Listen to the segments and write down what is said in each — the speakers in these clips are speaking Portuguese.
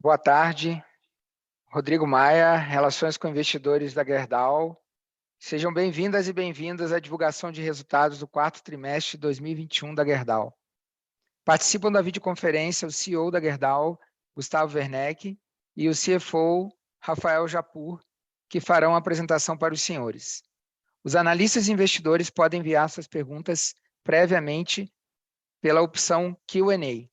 Boa tarde, Rodrigo Maia, Relações com Investidores da Gerdau. Sejam bem-vindas e bem-vindos à divulgação de resultados do quarto trimestre de 2021 da Gerdau. Participam da videoconferência o CEO da Gerdau, Gustavo Werneck, e o CFO, Rafael Japur, que farão a apresentação para os senhores. Os analistas e investidores podem enviar suas perguntas previamente pela opção Q&A.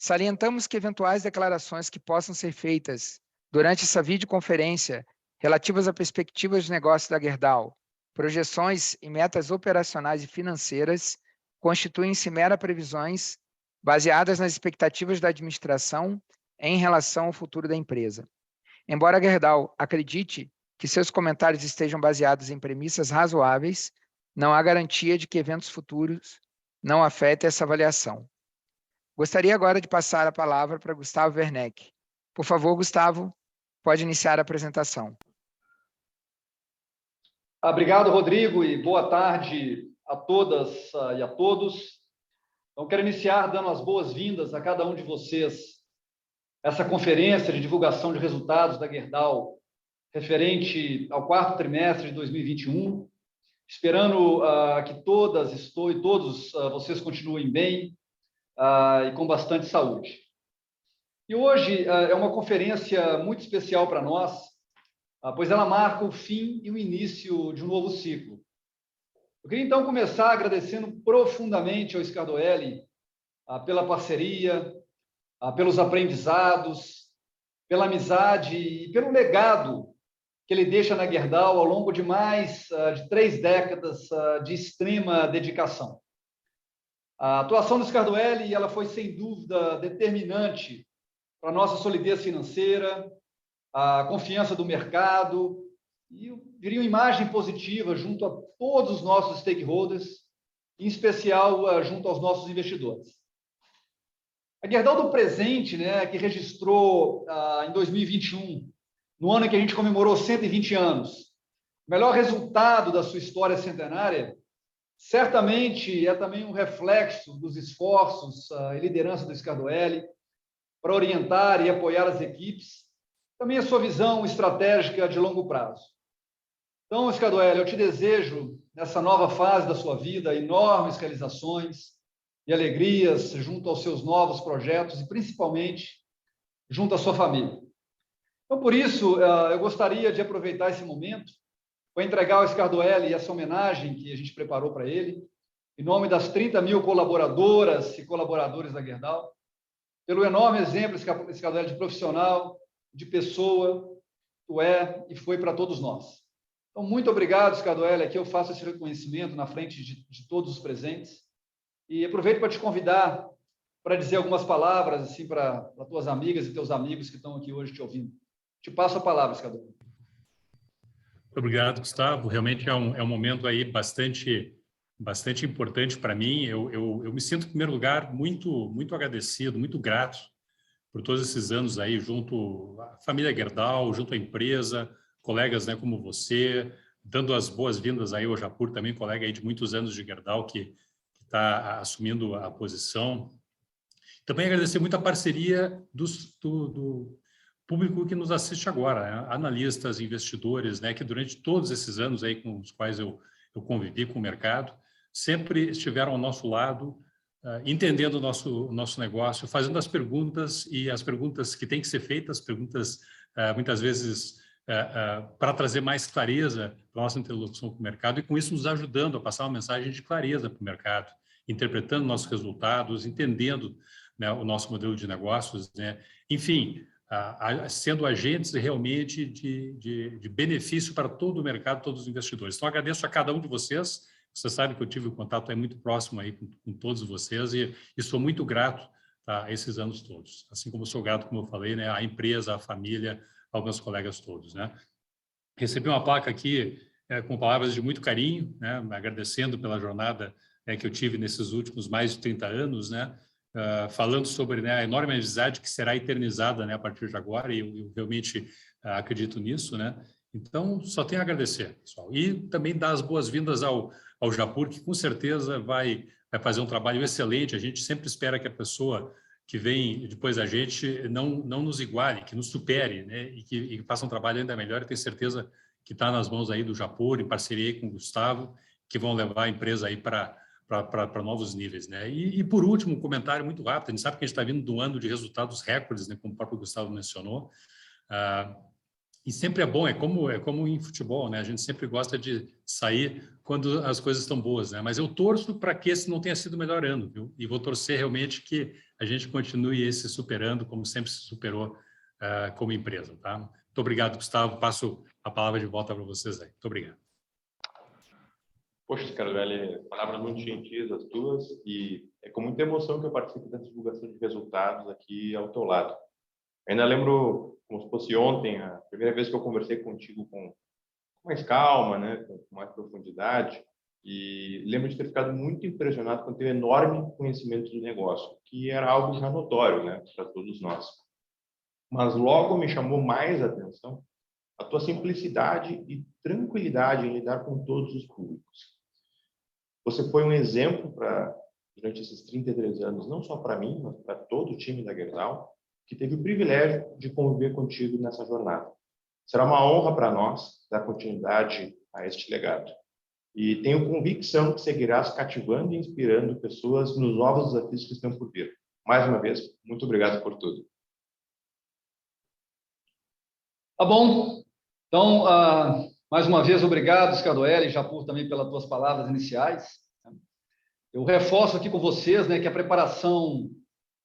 Salientamos que eventuais declarações que possam ser feitas durante essa videoconferência relativas a perspectivas de negócio da Gerdau, projeções e metas operacionais e financeiras constituem-se meras previsões baseadas nas expectativas da administração em relação ao futuro da empresa. Embora a Gerdau acredite que seus comentários estejam baseados em premissas razoáveis, não há garantia de que eventos futuros não afetem essa avaliação. Gostaria agora de passar a palavra para Gustavo Werneck. Por favor, Gustavo, pode iniciar a apresentação. Obrigado, Rodrigo, e boa tarde a todas e a todos. Então, quero iniciar dando as boas-vindas a cada um de vocês a essa conferência de divulgação de resultados da Gerdau referente ao quarto trimestre de 2021, esperando que todas e todos vocês continuem bem e com bastante saúde. E hoje é uma conferência muito especial para nós, pois ela marca o fim e o início de um novo ciclo. Eu queria então começar agradecendo profundamente ao Scardoelli pela parceria, pelos aprendizados, pela amizade e pelo legado que ele deixa na Gerdau ao longo de mais de 3 décadas de extrema dedicação. A atuação do Scardoelli ela foi, sem dúvida, determinante para a nossa solidez financeira, a confiança do mercado e, eu diria, uma imagem positiva junto a todos os nossos stakeholders, em especial junto aos nossos investidores. A Gerdau do presente, que registrou em 2021, no ano em que a gente comemorou 120 anos, o melhor resultado da sua história centenária, certamente é também um reflexo dos esforços e liderança do Scardoelli para orientar e apoiar as equipes, também a sua visão estratégica de longo prazo. Então, Scardoelli, eu te desejo, nessa nova fase da sua vida, enormes realizações e alegrias junto aos seus novos projetos e, principalmente, junto à sua família. Então, por isso, eu gostaria de aproveitar esse momento para entregar ao Scardoelli essa homenagem que a gente preparou para ele, em nome das 30.000 colaboradoras e colaboradores da Gerdau, pelo enorme exemplo, Scardoelli, de profissional, de pessoa, tu é e foi para todos nós. Então, muito obrigado, Scardoelli. Aqui eu faço esse reconhecimento na frente de todos os presentes e aproveito para te convidar para dizer algumas palavras assim, para tuas amigas e teus amigos que estão aqui hoje te ouvindo. Te passo a palavra, Escador. Muito obrigado, Gustavo. Realmente é um momento aí bastante importante para mim. Eu me sinto, em primeiro lugar, muito agradecido, muito grato por todos esses anos aí junto à família Gerdau, junto à empresa, colegas, né, como você, dando as boas-vindas aí ao Japur, também colega aí de muitos anos de Gerdau que está assumindo a posição. Também agradecer muito a parceria do público que nos assiste agora, né? Analistas, investidores, né, que durante todos esses anos aí com os quais eu convivi com o mercado, sempre estiveram ao nosso lado, entendendo o nosso negócio, fazendo as perguntas e as perguntas que têm que ser feitas, perguntas muitas vezes para trazer mais clareza para a nossa interlocução com o mercado e com isso nos ajudando a passar uma mensagem de clareza para o mercado, interpretando nossos resultados, entendendo, né, o nosso modelo de negócios, né? Enfim, sendo agentes realmente de benefício para todo o mercado, todos os investidores. Então, agradeço a cada um de vocês. Você sabe que eu tive um contato aí muito próximo aí com todos vocês e sou muito grato, tá, a esses anos todos. Assim como sou grato, como eu falei, né, à empresa, à família, aos meus colegas todos, né? Recebi uma placa aqui com palavras de muito carinho, né, agradecendo pela jornada que eu tive nesses últimos mais de 30 anos, né? Falando sobre, né, a enorme amizade que será eternizada, né, a partir de agora, e eu realmente acredito nisso, né? Então, só tenho a agradecer, pessoal. E também dar as boas-vindas ao Japur, que com certeza vai fazer um trabalho excelente. A gente sempre espera que a pessoa que vem depois da gente não nos iguale, que nos supere, né, e que faça um trabalho ainda melhor. Eu tenho certeza que está nas mãos aí do Japur, em parceria aí com o Gustavo, que vão levar a empresa aí para novos níveis, né? E por último, um comentário muito rápido. A gente sabe que a gente está vindo de um ano de resultados recordes, né, como o próprio Gustavo mencionou. E sempre é bom, é como em futebol, né? A gente sempre gosta de sair quando as coisas estão boas, né? Mas eu torço para que esse não tenha sido o melhor ano, viu? E vou torcer realmente que a gente continue se superando como sempre se superou como empresa, tá? Muito obrigado, Gustavo. Passo a palavra de volta para vocês aí. Muito obrigado. Poxa, Scardelli, palavras muito gentis as tuas, e é com muita emoção que eu participo dessa divulgação de resultados aqui ao teu lado. Ainda lembro, como se fosse ontem, a primeira vez que eu conversei contigo com mais calma, né, com mais profundidade, e lembro de ter ficado muito impressionado com o teu enorme conhecimento do negócio, que era algo já notório, né, para todos nós. Mas logo me chamou mais a atenção a tua simplicidade e tranquilidade em lidar com todos os públicos. Você foi um exemplo durante esses 33 anos, não só para mim, mas para todo o time da Gerdau, que teve o privilégio de conviver contigo nessa jornada. Será uma honra para nós dar continuidade a este legado. E tenho convicção que seguirás cativando e inspirando pessoas nos novos desafios que estão por vir. Mais uma vez, muito obrigado por tudo. Tá bom. Então, mais uma vez, obrigado, Scardelli e Japur, também pelas tuas palavras iniciais. Eu reforço aqui com vocês, né, que a preparação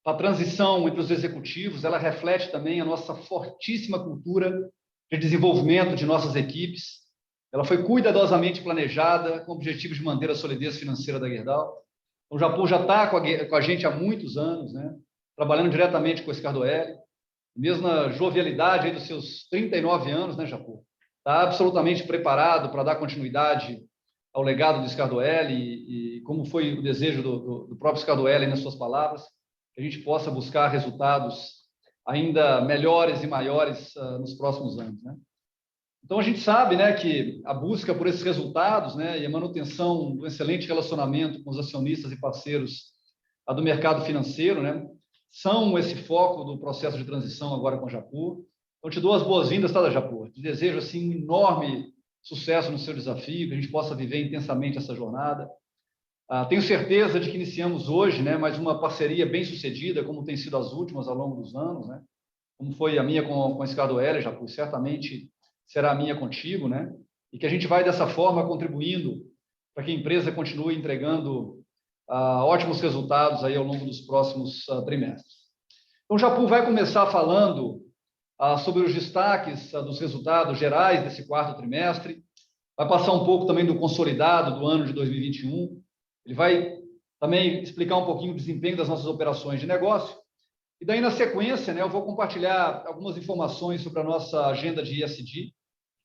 para a transição entre os executivos, ela reflete também a nossa fortíssima cultura de desenvolvimento de nossas equipes. Ela foi cuidadosamente planejada com o objetivo de manter a solidez financeira da Gerdau. O Japur já está com a gente há muitos anos, né, trabalhando diretamente com o Scardelli, mesmo na jovialidade aí dos seus 39 anos, né, Japur? Está absolutamente preparado para dar continuidade ao legado do Scardelli e como foi o desejo do próprio Scardelli nas suas palavras, que a gente possa buscar resultados ainda melhores e maiores nos próximos anos, né? Então, a gente sabe, né, que a busca por esses resultados, né, e a manutenção do excelente relacionamento com os acionistas e parceiros do mercado financeiro, né, são esse foco do processo de transição agora com a Japur. Então, te dou as boas-vindas, tá, da Japur? Te desejo, assim, um enorme sucesso no seu desafio, que a gente possa viver intensamente essa jornada. Tenho certeza de que iniciamos hoje, né, mais uma parceria bem sucedida, como tem sido as últimas ao longo dos anos, né? Como foi a minha com a Scardelli, Japur, certamente será a minha contigo, né? E que a gente vai dessa forma contribuindo para que a empresa continue entregando ótimos resultados aí ao longo dos próximos trimestres. Então, o Japur vai começar falando sobre os destaques dos resultados gerais desse quarto trimestre, vai passar um pouco também do consolidado do ano de 2021, ele vai também explicar um pouquinho o desempenho das nossas operações de negócio. E daí, na sequência, né, eu vou compartilhar algumas informações sobre a nossa agenda de ESG,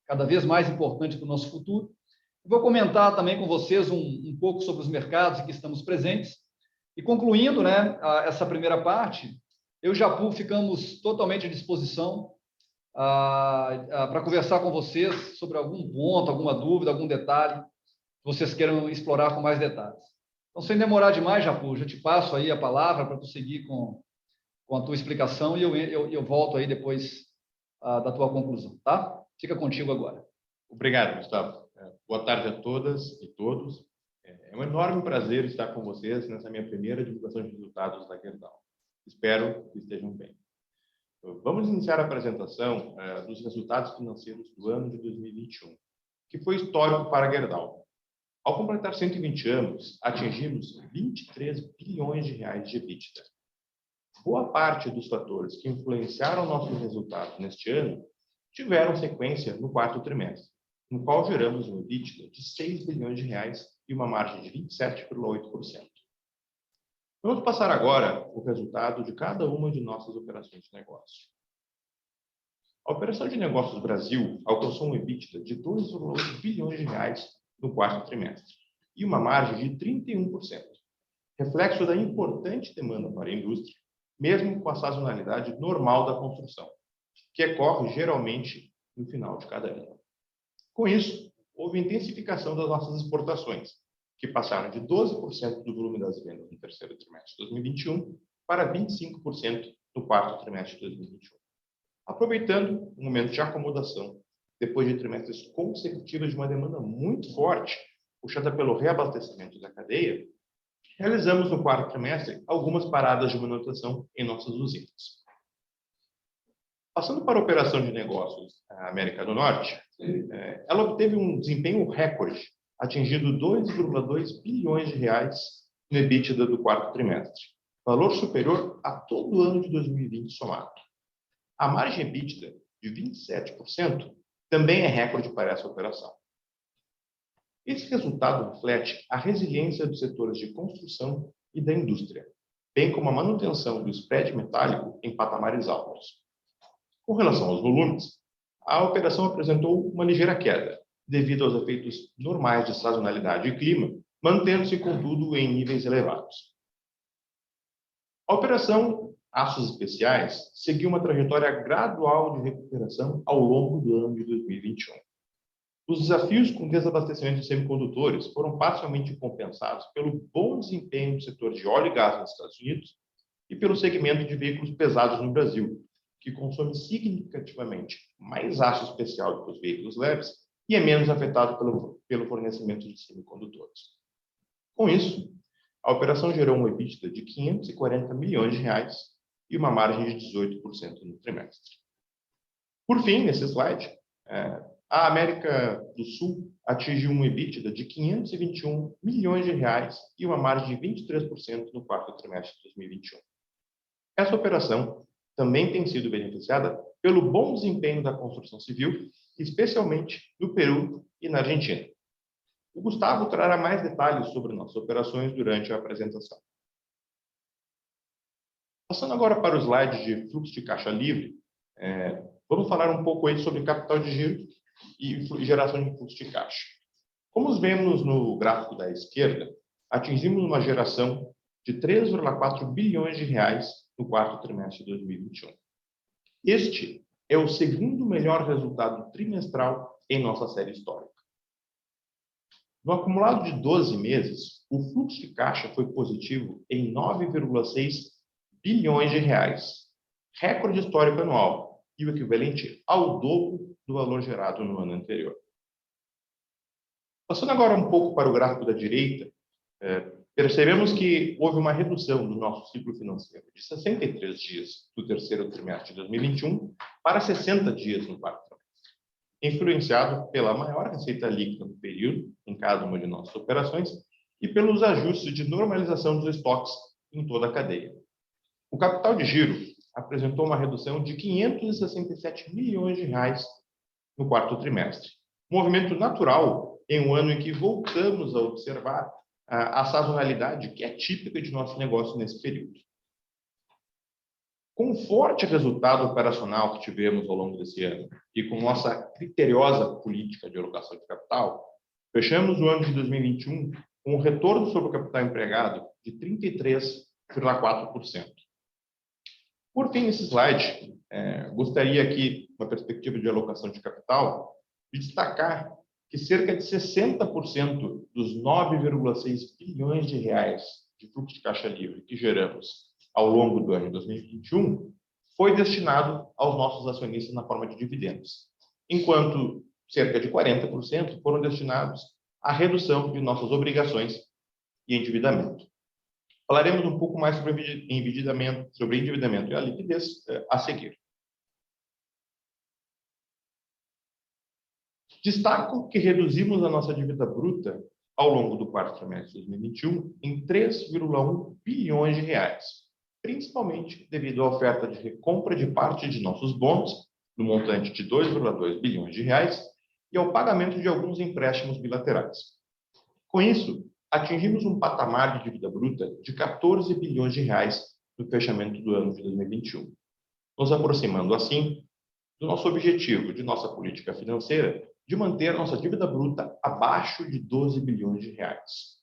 cada vez mais importante para o nosso futuro. Vou comentar também com vocês um pouco sobre os mercados em que estamos presentes. E concluindo, né, essa primeira parte, eu e o Japur ficamos totalmente à disposição para conversar com vocês sobre algum ponto, alguma dúvida, algum detalhe que vocês queiram explorar com mais detalhes. Então, sem demorar demais, Japur, já te passo aí a palavra para tu seguir com a tua explicação e eu volto aí depois da tua conclusão, tá? Fica contigo agora. Obrigado, Gustavo. Boa tarde a todas e todos. É um enorme prazer estar com vocês nessa minha primeira divulgação de resultados da Gerdau. Espero que estejam bem. Vamos iniciar a apresentação dos resultados financeiros do ano de 2021, que foi histórico para a Gerdau. Ao completar 120 anos, atingimos 23 bilhões de reais de EBITDA. Boa parte dos fatores que influenciaram nossos resultados neste ano tiveram sequência no quarto trimestre, no qual geramos um EBITDA de 6 bilhões de reais e uma margem de 27,8%. Vamos passar agora o resultado de cada uma de nossas operações de negócio. A operação de negócios Brasil alcançou um EBITDA de 2,8 bilhões de reais no quarto trimestre e uma margem de 31%, reflexo da importante demanda para a indústria, mesmo com a sazonalidade normal da construção, que ocorre geralmente no final de cada ano. Com isso, houve intensificação das nossas exportações, que passaram de 12% do volume das vendas no terceiro trimestre de 2021 para 25% no quarto trimestre de 2021. Aproveitando um momento de acomodação, depois de trimestres consecutivos de uma demanda muito forte, puxada pelo reabastecimento da cadeia, realizamos no quarto trimestre algumas paradas de manutenção em nossas usinas. Passando para a operação de negócios América do Norte, ela obteve um desempenho recorde, atingindo 2,2 bilhões de reais no EBITDA do quarto trimestre, valor superior a todo o ano de 2020 somado. A margem EBITDA de 27% também é recorde para essa operação. Esse resultado reflete a resiliência dos setores de construção e da indústria, bem como a manutenção do spread metálico em patamares altos. Com relação aos volumes, a operação apresentou uma ligeira queda, devido aos efeitos normais de sazonalidade e clima, mantendo-se, contudo, em níveis elevados. A operação Aços Especiais seguiu uma trajetória gradual de recuperação ao longo do ano de 2021. Os desafios com desabastecimento de semicondutores foram parcialmente compensados pelo bom desempenho do setor de óleo e gás nos Estados Unidos e pelo segmento de veículos pesados no Brasil, que consome significativamente mais aço especial do que os veículos leves e é menos afetado pelo fornecimento de semicondutores. Com isso, a operação gerou um EBITDA de 540 milhões de reais e uma margem de 18% no trimestre. Por fim, nesse slide, a América do Sul atingiu um EBITDA de 521 milhões de reais e uma margem de 23% no quarto trimestre de 2021. Essa operação também tem sido beneficiada pelo bom desempenho da construção civil, especialmente no Peru e na Argentina. O Gustavo trará mais detalhes sobre nossas operações durante a apresentação. Passando agora para o slide de fluxo de caixa livre, vamos falar um pouco aí sobre capital de giro e geração de fluxo de caixa. Como vemos no gráfico da esquerda, atingimos uma geração de 3,4 bilhões de reais no quarto trimestre de 2021. Este é o segundo melhor resultado trimestral em nossa série histórica. No acumulado de 12 meses, o fluxo de caixa foi positivo em 9,6 bilhões de reais, recorde histórico anual e o equivalente ao dobro do valor gerado no ano anterior. Passando agora um pouco para o gráfico da direita, percebemos que houve uma redução do nosso ciclo financeiro de 63 dias do terceiro trimestre de 2021 para 60 dias no quarto trimestre, influenciado pela maior receita líquida no período, em cada uma de nossas operações, e pelos ajustes de normalização dos estoques em toda a cadeia. O capital de giro apresentou uma redução de 567 milhões de reais no quarto trimestre, movimento natural em um ano em que voltamos a observar a sazonalidade que é típica de nosso negócio nesse período. Com o forte resultado operacional que tivemos ao longo desse ano e com nossa criteriosa política de alocação de capital, fechamos o ano de 2021 com um retorno sobre o capital empregado de 33,4%. Por fim, nesse slide, gostaria aqui, uma perspectiva de alocação de capital, de destacar que cerca de 60% dos 9,6 bilhões de reais de fluxo de caixa livre que geramos ao longo do ano de 2021 foi destinado aos nossos acionistas na forma de dividendos, enquanto cerca de 40% foram destinados à redução de nossas obrigações e endividamento. Falaremos um pouco mais sobre endividamento e a liquidez a seguir. Destaco que reduzimos a nossa dívida bruta ao longo do quarto trimestre de 2021 em 3,1 bilhões de reais, principalmente devido à oferta de recompra de parte de nossos bons, no montante de 2,2 bilhões de reais, e ao pagamento de alguns empréstimos bilaterais. Com isso, atingimos um patamar de dívida bruta de 14 bilhões de reais no fechamento do ano de 2021, nos aproximando, assim, do nosso objetivo de nossa política financeira de manter nossa dívida bruta abaixo de 12 bilhões de reais.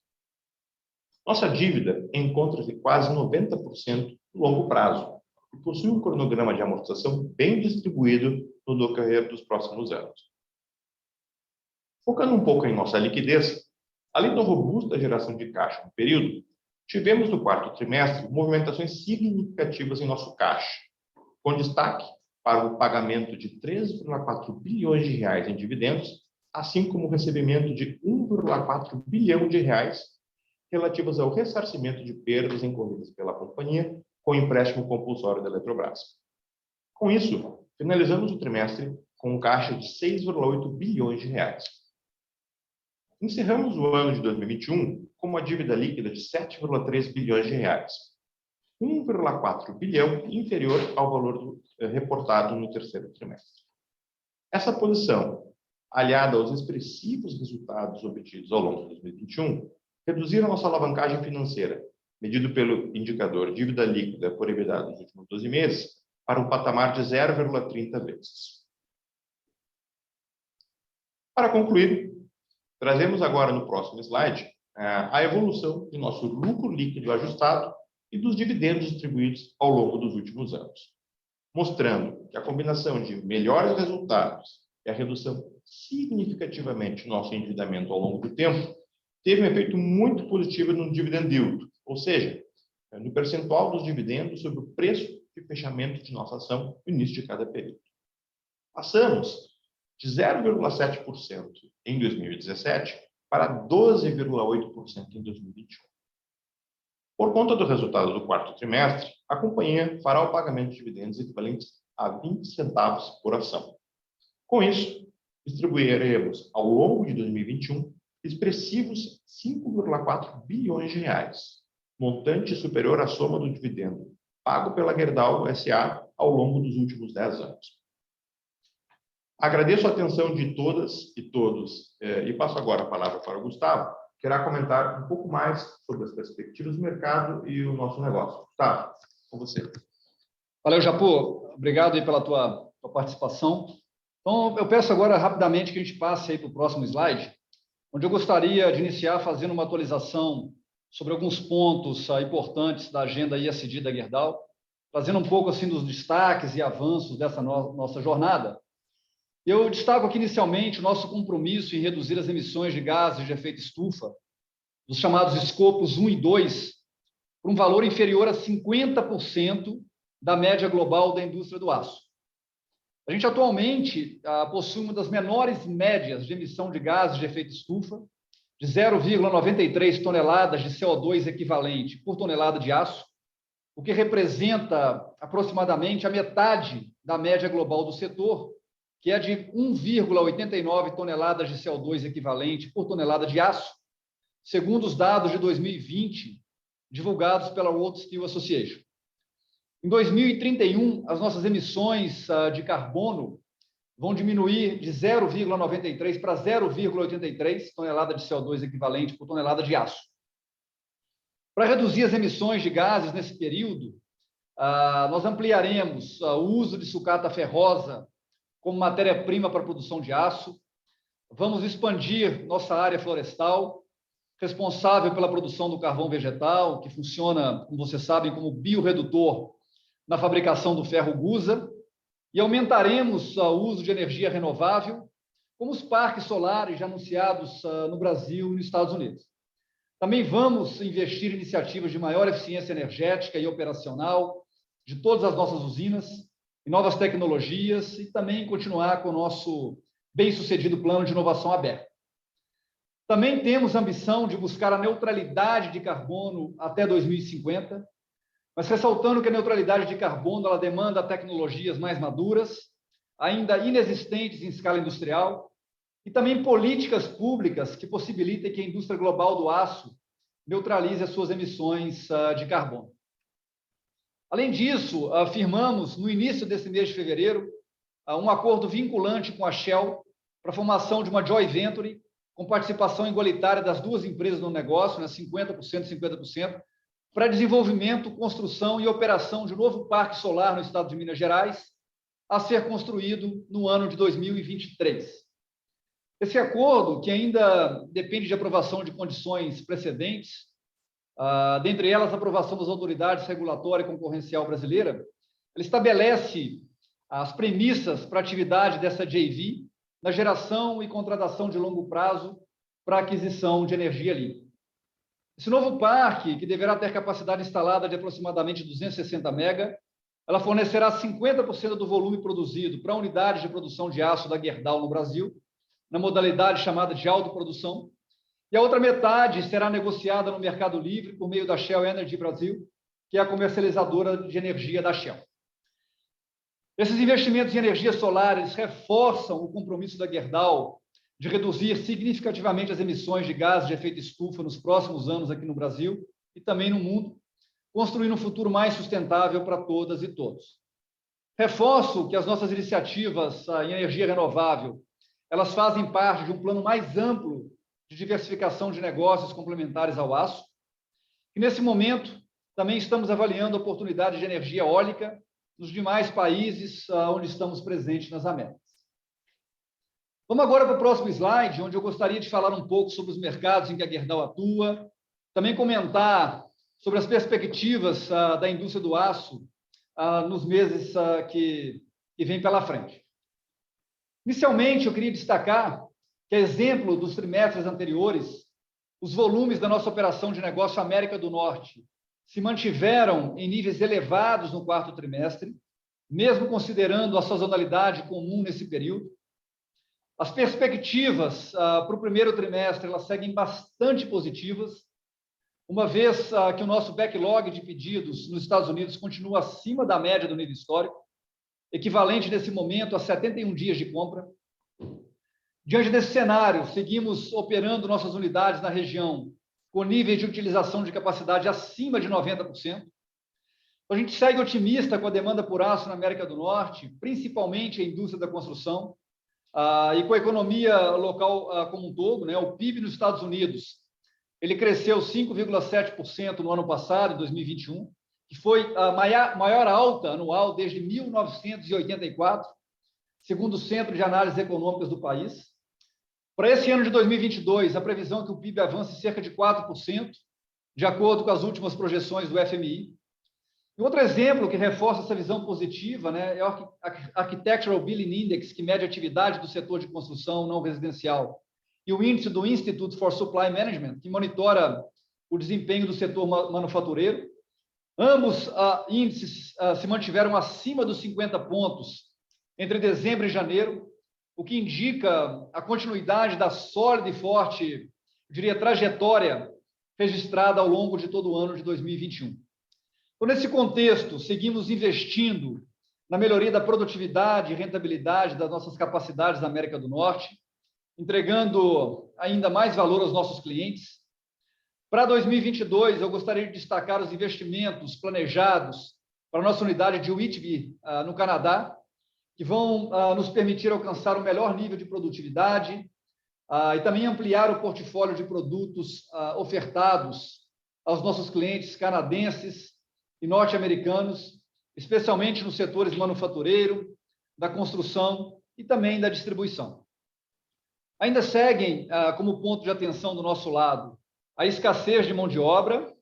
Nossa dívida encontra-se quase 90% no longo prazo e possui um cronograma de amortização bem distribuído no decorrer dos próximos anos. Focando um pouco em nossa liquidez, além da robusta geração de caixa no período, tivemos no quarto trimestre movimentações significativas em nosso caixa, com destaque para o pagamento de 3,4 bilhões de reais em dividendos, assim como o recebimento de 1,4 bilhão de reais relativas ao ressarcimento de perdas incorridas pela companhia com o empréstimo compulsório da Eletrobras. Com isso, finalizamos o trimestre com um caixa de 6,8 bilhões de reais. Encerramos o ano de 2021 com uma dívida líquida de 7,3 bilhões de reais, 1,4 bilhão inferior ao valor reportado no terceiro trimestre. Essa posição, aliada aos expressivos resultados obtidos ao longo de 2021, reduziram nossa alavancagem financeira, medido pelo indicador dívida líquida por EBITDA nos últimos 12 meses, para um patamar de 0,30 vezes. Para concluir, trazemos agora no próximo slide a evolução de nosso lucro líquido ajustado e dos dividendos distribuídos ao longo dos últimos anos, mostrando que a combinação de melhores resultados e a redução significativamente do nosso endividamento ao longo do tempo teve um efeito muito positivo no dividend yield, ou seja, no percentual dos dividendos sobre o preço de fechamento de nossa ação no início de cada período. Passamos de 0,7% em 2017 para 12,8% em 2021. Por conta do resultado do quarto trimestre, a companhia fará o pagamento de dividendos equivalentes a 20 centavos por ação. Com isso, distribuiremos ao longo de 2021 expressivos 5,4 bilhões de reais, montante superior à soma do dividendo pago pela Gerdau S.A. ao longo dos últimos 10 anos. Agradeço a atenção de todas e todos e passo agora a palavra para o Gustavo, que irá comentar um pouco mais sobre as perspectivas do mercado e o nosso negócio. Gustavo, com você. Valeu, Japô. Obrigado aí pela tua participação. Então, eu peço agora rapidamente que a gente passe aí para o próximo slide, onde eu gostaria de iniciar fazendo uma atualização sobre alguns pontos importantes da agenda ESG da Gerdau, trazendo um pouco assim dos destaques e avanços dessa nossa jornada. Eu destaco aqui inicialmente o nosso compromisso em reduzir as emissões de gases de efeito estufa, dos chamados escopos 1 e 2, por um valor inferior a 50% da média global da indústria do aço. A gente atualmente possui uma das menores médias de emissão de gases de efeito estufa, de 0,93 toneladas de CO2 equivalente por tonelada de aço, o que representa aproximadamente a metade da média global do setor, que é de 1,89 toneladas de CO2 equivalente por tonelada de aço, segundo os dados de 2020, divulgados pela World Steel Association. Em 2031, as nossas emissões de carbono vão diminuir de 0,93 para 0,83 tonelada de CO2 equivalente por tonelada de aço. Para reduzir as emissões de gases nesse período, nós ampliaremos o uso de sucata ferrosa como matéria-prima para a produção de aço. Vamos expandir nossa área florestal, responsável pela produção do carvão vegetal, que funciona, como vocês sabem, como biorredutor na fabricação do ferro gusa, e aumentaremos o uso de energia renovável, como os parques solares já anunciados no Brasil e nos Estados Unidos. Também vamos investir em iniciativas de maior eficiência energética e operacional de todas as nossas usinas, em novas tecnologias e também continuar com o nosso bem-sucedido plano de inovação aberta. Também temos a ambição de buscar a neutralidade de carbono até 2050, mas ressaltando que a neutralidade de carbono ela demanda tecnologias mais maduras, ainda inexistentes em escala industrial, e também políticas públicas que possibilitem que a indústria global do aço neutralize as suas emissões de carbono. Além disso, firmamos no início desse mês de fevereiro um acordo vinculante com a Shell para a formação de uma joint venture com participação igualitária das duas empresas no negócio, 50% e 50%, para desenvolvimento, construção e operação de um novo parque solar no estado de Minas Gerais, a ser construído no ano de 2023. Esse acordo, que ainda depende de aprovação de condições precedentes, dentre elas a aprovação das autoridades regulatória e concorrencial brasileira, ele estabelece as premissas para a atividade dessa JV na geração e contratação de longo prazo para aquisição de energia limpa. Esse novo parque, que deverá ter capacidade instalada de aproximadamente 260 mega, ela fornecerá 50% do volume produzido para unidades de produção de aço da Gerdau no Brasil, na modalidade chamada de autoprodução, e a outra metade será negociada no mercado livre por meio da Shell Energy Brasil, que é a comercializadora de energia da Shell. Esses investimentos em energia solar eles reforçam o compromisso da Gerdau de reduzir significativamente as emissões de gases de efeito estufa nos próximos anos aqui no Brasil e também no mundo, construindo um futuro mais sustentável para todas e todos. Reforço que as nossas iniciativas em energia renovável elas fazem parte de um plano mais amplo de diversificação de negócios complementares ao aço. E, nesse momento, também estamos avaliando a oportunidade de energia eólica nos demais países onde estamos presentes nas Américas. Vamos agora para o próximo slide, onde eu gostaria de falar um pouco sobre os mercados em que a Gerdau atua, também comentar sobre as perspectivas da indústria do aço nos meses que vêm pela frente. Inicialmente, eu queria destacar que, a exemplo dos trimestres anteriores, os volumes da nossa operação de negócio América do Norte se mantiveram em níveis elevados no quarto trimestre, mesmo considerando a sazonalidade comum nesse período. As perspectivas para o primeiro trimestre elas seguem bastante positivas, uma vez que o nosso backlog de pedidos nos Estados Unidos continua acima da média do nível histórico, equivalente nesse momento a 71 dias de compra. Diante desse cenário, seguimos operando nossas unidades na região com níveis de utilização de capacidade acima de 90%. A gente segue otimista com a demanda por aço na América do Norte, principalmente a indústria da construção, e com a economia local como um todo, né? O PIB nos Estados Unidos ele cresceu 5,7% no ano passado, em 2021, que foi a maior alta anual desde 1984, segundo o Centro de Análises Econômicas do país. Para esse ano de 2022, a previsão é que o PIB avance cerca de 4%, de acordo com as últimas projeções do FMI. E outro exemplo que reforça essa visão positiva, né, é o Architectural Billing Index, que mede a atividade do setor de construção não residencial, e o índice do Institute for Supply Management, que monitora o desempenho do setor manufatureiro. Ambos índices se mantiveram acima dos 50 pontos entre dezembro e janeiro, o que indica a continuidade da sólida e forte, eu diria, trajetória registrada ao longo de todo o ano de 2021. Então, nesse contexto, seguimos investindo na melhoria da produtividade e rentabilidade das nossas capacidades na América do Norte, entregando ainda mais valor aos nossos clientes. Para 2022, eu gostaria de destacar os investimentos planejados para a nossa unidade de Whitby, no Canadá, que vão nos permitir alcançar o melhor nível de produtividade e também ampliar o portfólio de produtos ofertados aos nossos clientes canadenses e norte-americanos, especialmente nos setores manufatureiro, da construção e também da distribuição. Ainda seguem como ponto de atenção do nosso lado a escassez de mão de obra,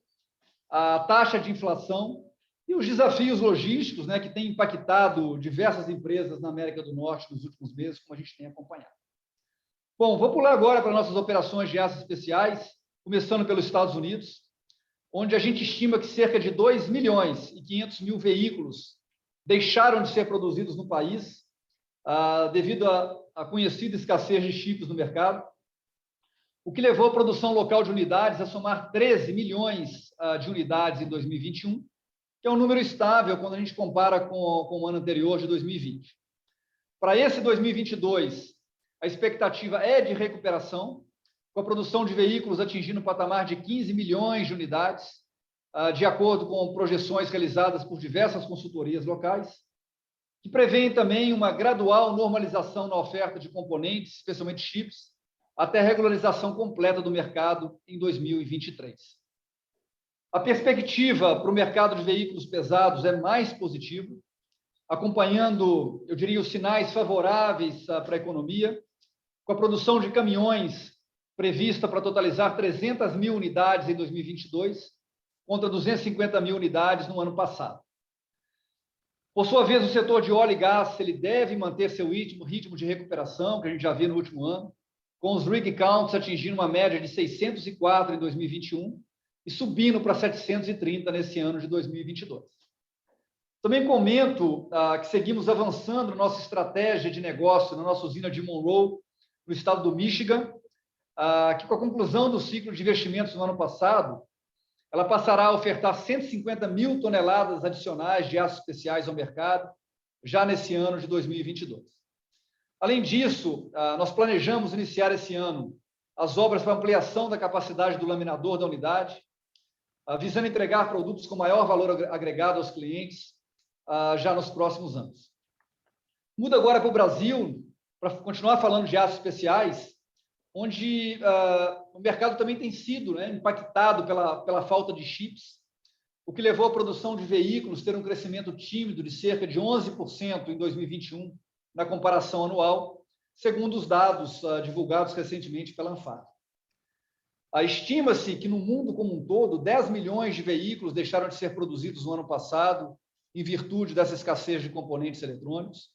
a taxa de inflação e os desafios logísticos, né, que têm impactado diversas empresas na América do Norte nos últimos meses, como a gente tem acompanhado. Bom, vou pular agora para nossas operações de aços especiais, começando pelos Estados Unidos, onde a gente estima que cerca de 2.500.000 veículos deixaram de ser produzidos no país devido à conhecida escassez de chips no mercado, o que levou a produção local de unidades a somar 13 milhões de unidades em 2021, que é um número estável quando a gente compara com o ano anterior, de 2020. Para esse 2022, a expectativa é de recuperação, com a produção de veículos atingindo um patamar de 15 milhões de unidades, de acordo com projeções realizadas por diversas consultorias locais, que prevêem também uma gradual normalização na oferta de componentes, especialmente chips, até a regularização completa do mercado em 2023. A perspectiva para o mercado de veículos pesados é mais positiva, acompanhando, eu diria, os sinais favoráveis para a economia, com a produção de caminhões prevista para totalizar 300.000 unidades em 2022, contra 250.000 unidades no ano passado. Por sua vez, o setor de óleo e gás ele deve manter seu ritmo de recuperação, que a gente já viu no último ano, com os rig counts atingindo uma média de 604 em 2021 e subindo para 730 nesse ano de 2022. Também comento que seguimos avançando na nossa estratégia de negócio na nossa usina de Monroe, no estado do Michigan, que com a conclusão do ciclo de investimentos no ano passado, ela passará a ofertar 150.000 toneladas adicionais de aços especiais ao mercado, já nesse ano de 2022. Além disso, nós planejamos iniciar esse ano as obras para ampliação da capacidade do laminador da unidade, visando entregar produtos com maior valor agregado aos clientes já nos próximos anos. Mudo agora para o Brasil, para continuar falando de aços especiais, onde o mercado também tem sido impactado pela falta de chips, o que levou a produção de veículos a ter um crescimento tímido de cerca de 11% em 2021, na comparação anual, segundo os dados divulgados recentemente pela ANFAVEA. Estima-se que no mundo como um todo, 10 milhões de veículos deixaram de ser produzidos no ano passado, em virtude dessa escassez de componentes eletrônicos.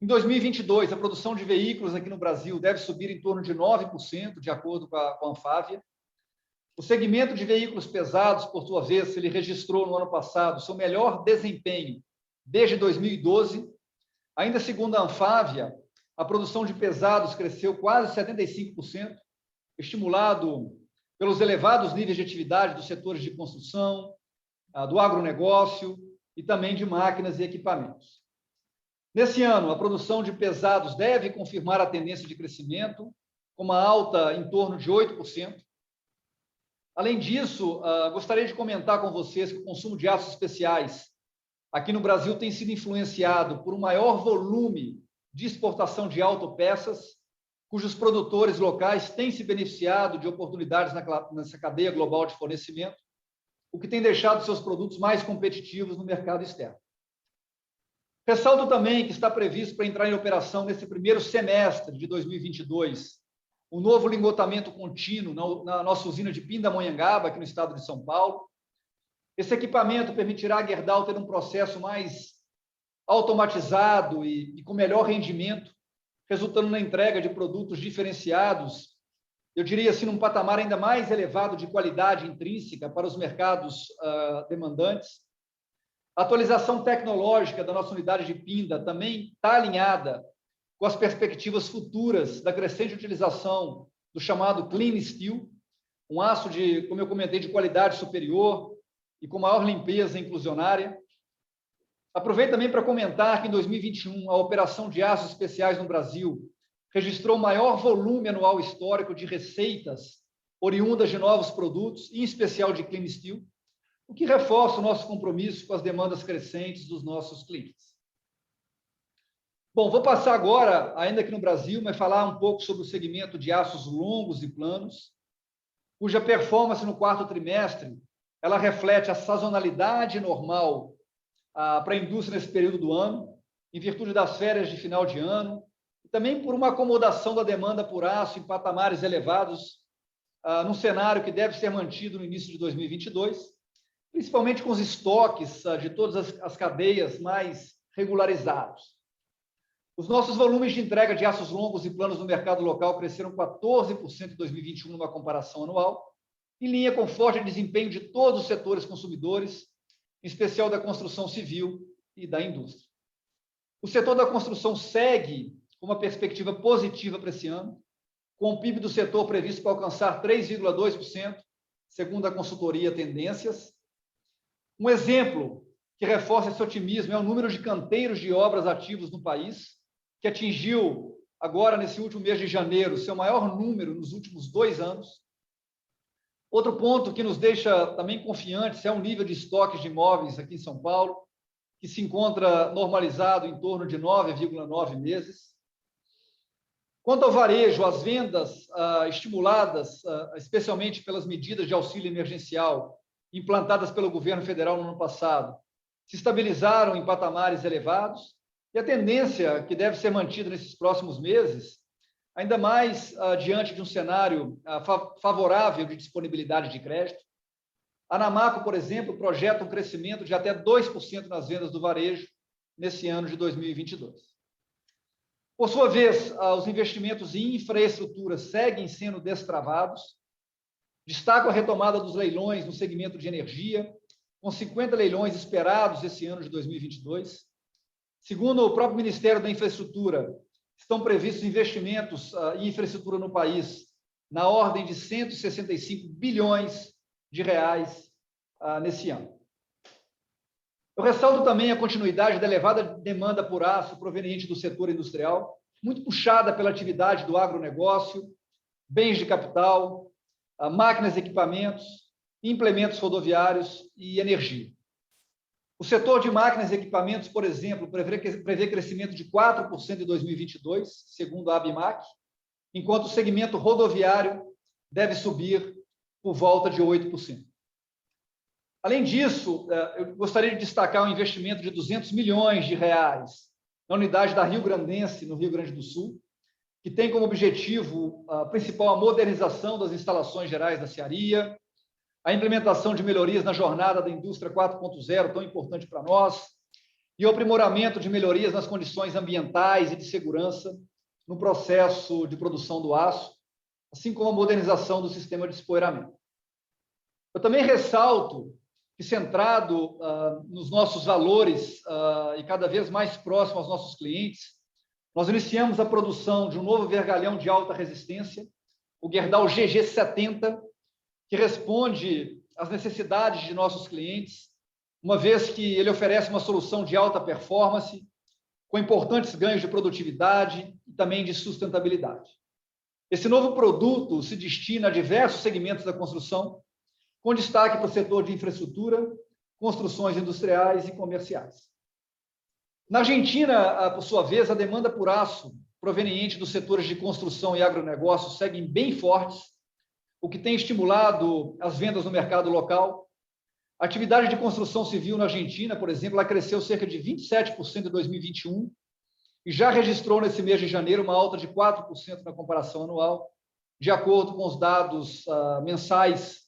Em 2022, a produção de veículos aqui no Brasil deve subir em torno de 9%, de acordo com a ANFAVEA. O segmento de veículos pesados, por sua vez, ele registrou no ano passado seu melhor desempenho desde 2012. Ainda segundo a ANFAVEA, a produção de pesados cresceu quase 75%, estimulado pelos elevados níveis de atividade dos setores de construção, do agronegócio e também de máquinas e equipamentos. Nesse ano, a produção de pesados deve confirmar a tendência de crescimento, com uma alta em torno de 8%. Além disso, gostaria de comentar com vocês que o consumo de aços especiais aqui no Brasil tem sido influenciado por um maior volume de exportação de autopeças, cujos produtores locais têm se beneficiado de oportunidades nessa cadeia global de fornecimento, o que tem deixado seus produtos mais competitivos no mercado externo. Ressalto também que está previsto para entrar em operação nesse primeiro semestre de 2022 um novo lingotamento contínuo na nossa usina de Pindamonhangaba, aqui no estado de São Paulo. Esse equipamento permitirá a Gerdau ter um processo mais automatizado e com melhor rendimento, resultando na entrega de produtos diferenciados, eu diria assim, num patamar ainda mais elevado de qualidade intrínseca para os mercados demandantes. A atualização tecnológica da nossa unidade de Pinda também está alinhada com as perspectivas futuras da crescente utilização do chamado Clean Steel, um aço como eu comentei, de qualidade superior e com maior limpeza inclusionária. Aproveito também para comentar que em 2021 a operação de aços especiais no Brasil registrou o maior volume anual histórico de receitas oriundas de novos produtos, em especial de Clean Steel, o que reforça o nosso compromisso com as demandas crescentes dos nossos clientes. Bom, vou passar agora, ainda aqui no Brasil, mas falar um pouco sobre o segmento de aços longos e planos, cuja performance no quarto trimestre ela reflete a sazonalidade normal para a indústria nesse período do ano, em virtude das férias de final de ano, e também por uma acomodação da demanda por aço em patamares elevados, num cenário que deve ser mantido no início de 2022, principalmente com os estoques de todas as cadeias mais regularizados. Os nossos volumes de entrega de aços longos e planos no mercado local cresceram 14% em 2021 numa comparação anual, em linha com o forte desempenho de todos os setores consumidores, em especial da construção civil e da indústria. O setor da construção segue com uma perspectiva positiva para esse ano, com o PIB do setor previsto para alcançar 3,2%, segundo a consultoria Tendências. Um exemplo que reforça esse otimismo é o número de canteiros de obras ativos no país, que atingiu, agora, nesse último mês de janeiro, seu maior número nos últimos 2 anos. Outro ponto que nos deixa também confiantes é o nível de estoques de imóveis aqui em São Paulo, que se encontra normalizado em torno de 9,9 meses. Quanto ao varejo, as vendas estimuladas, especialmente pelas medidas de auxílio emergencial implantadas pelo governo federal no ano passado, se estabilizaram em patamares elevados, e a tendência que deve ser mantida nesses próximos meses, ainda mais diante de um cenário favorável de disponibilidade de crédito. A Anamaco, por exemplo, projeta um crescimento de até 2% nas vendas do varejo nesse ano de 2022. Por sua vez, os investimentos em infraestrutura seguem sendo destravados. Destaco a retomada dos leilões no segmento de energia, com 50 leilões esperados esse ano de 2022. Segundo o próprio Ministério da Infraestrutura, estão previstos investimentos em infraestrutura no país na ordem de 165 bilhões de reais nesse ano. Eu ressalto também a continuidade da elevada demanda por aço proveniente do setor industrial, muito puxada pela atividade do agronegócio, bens de capital, máquinas e equipamentos, implementos rodoviários e energia. O setor de máquinas e equipamentos, por exemplo, prevê crescimento de 4% em 2022, segundo a ABIMAQ, enquanto o segmento rodoviário deve subir por volta de 8%. Além disso, eu gostaria de destacar um investimento de 200 milhões de reais na unidade da Rio Grandense, no Rio Grande do Sul, que tem como objetivo principal a modernização das instalações gerais da cearia, a implementação de melhorias na jornada da indústria 4.0, tão importante para nós, e o aprimoramento de melhorias nas condições ambientais e de segurança no processo de produção do aço, assim como a modernização do sistema de espoeiramento. Eu também ressalto que, centrado nos nossos valores e cada vez mais próximo aos nossos clientes, nós iniciamos a produção de um novo vergalhão de alta resistência, o Gerdau GG70, que responde às necessidades de nossos clientes, uma vez que ele oferece uma solução de alta performance, com importantes ganhos de produtividade e também de sustentabilidade. Esse novo produto se destina a diversos segmentos da construção, com destaque para o setor de infraestrutura, construções industriais e comerciais. Na Argentina, por sua vez, a demanda por aço proveniente dos setores de construção e agronegócio seguem bem fortes, o que tem estimulado as vendas no mercado local. A atividade de construção civil na Argentina, por exemplo, ela cresceu cerca de 27% em 2021 e já registrou nesse mês de janeiro uma alta de 4% na comparação anual, de acordo com os dados mensais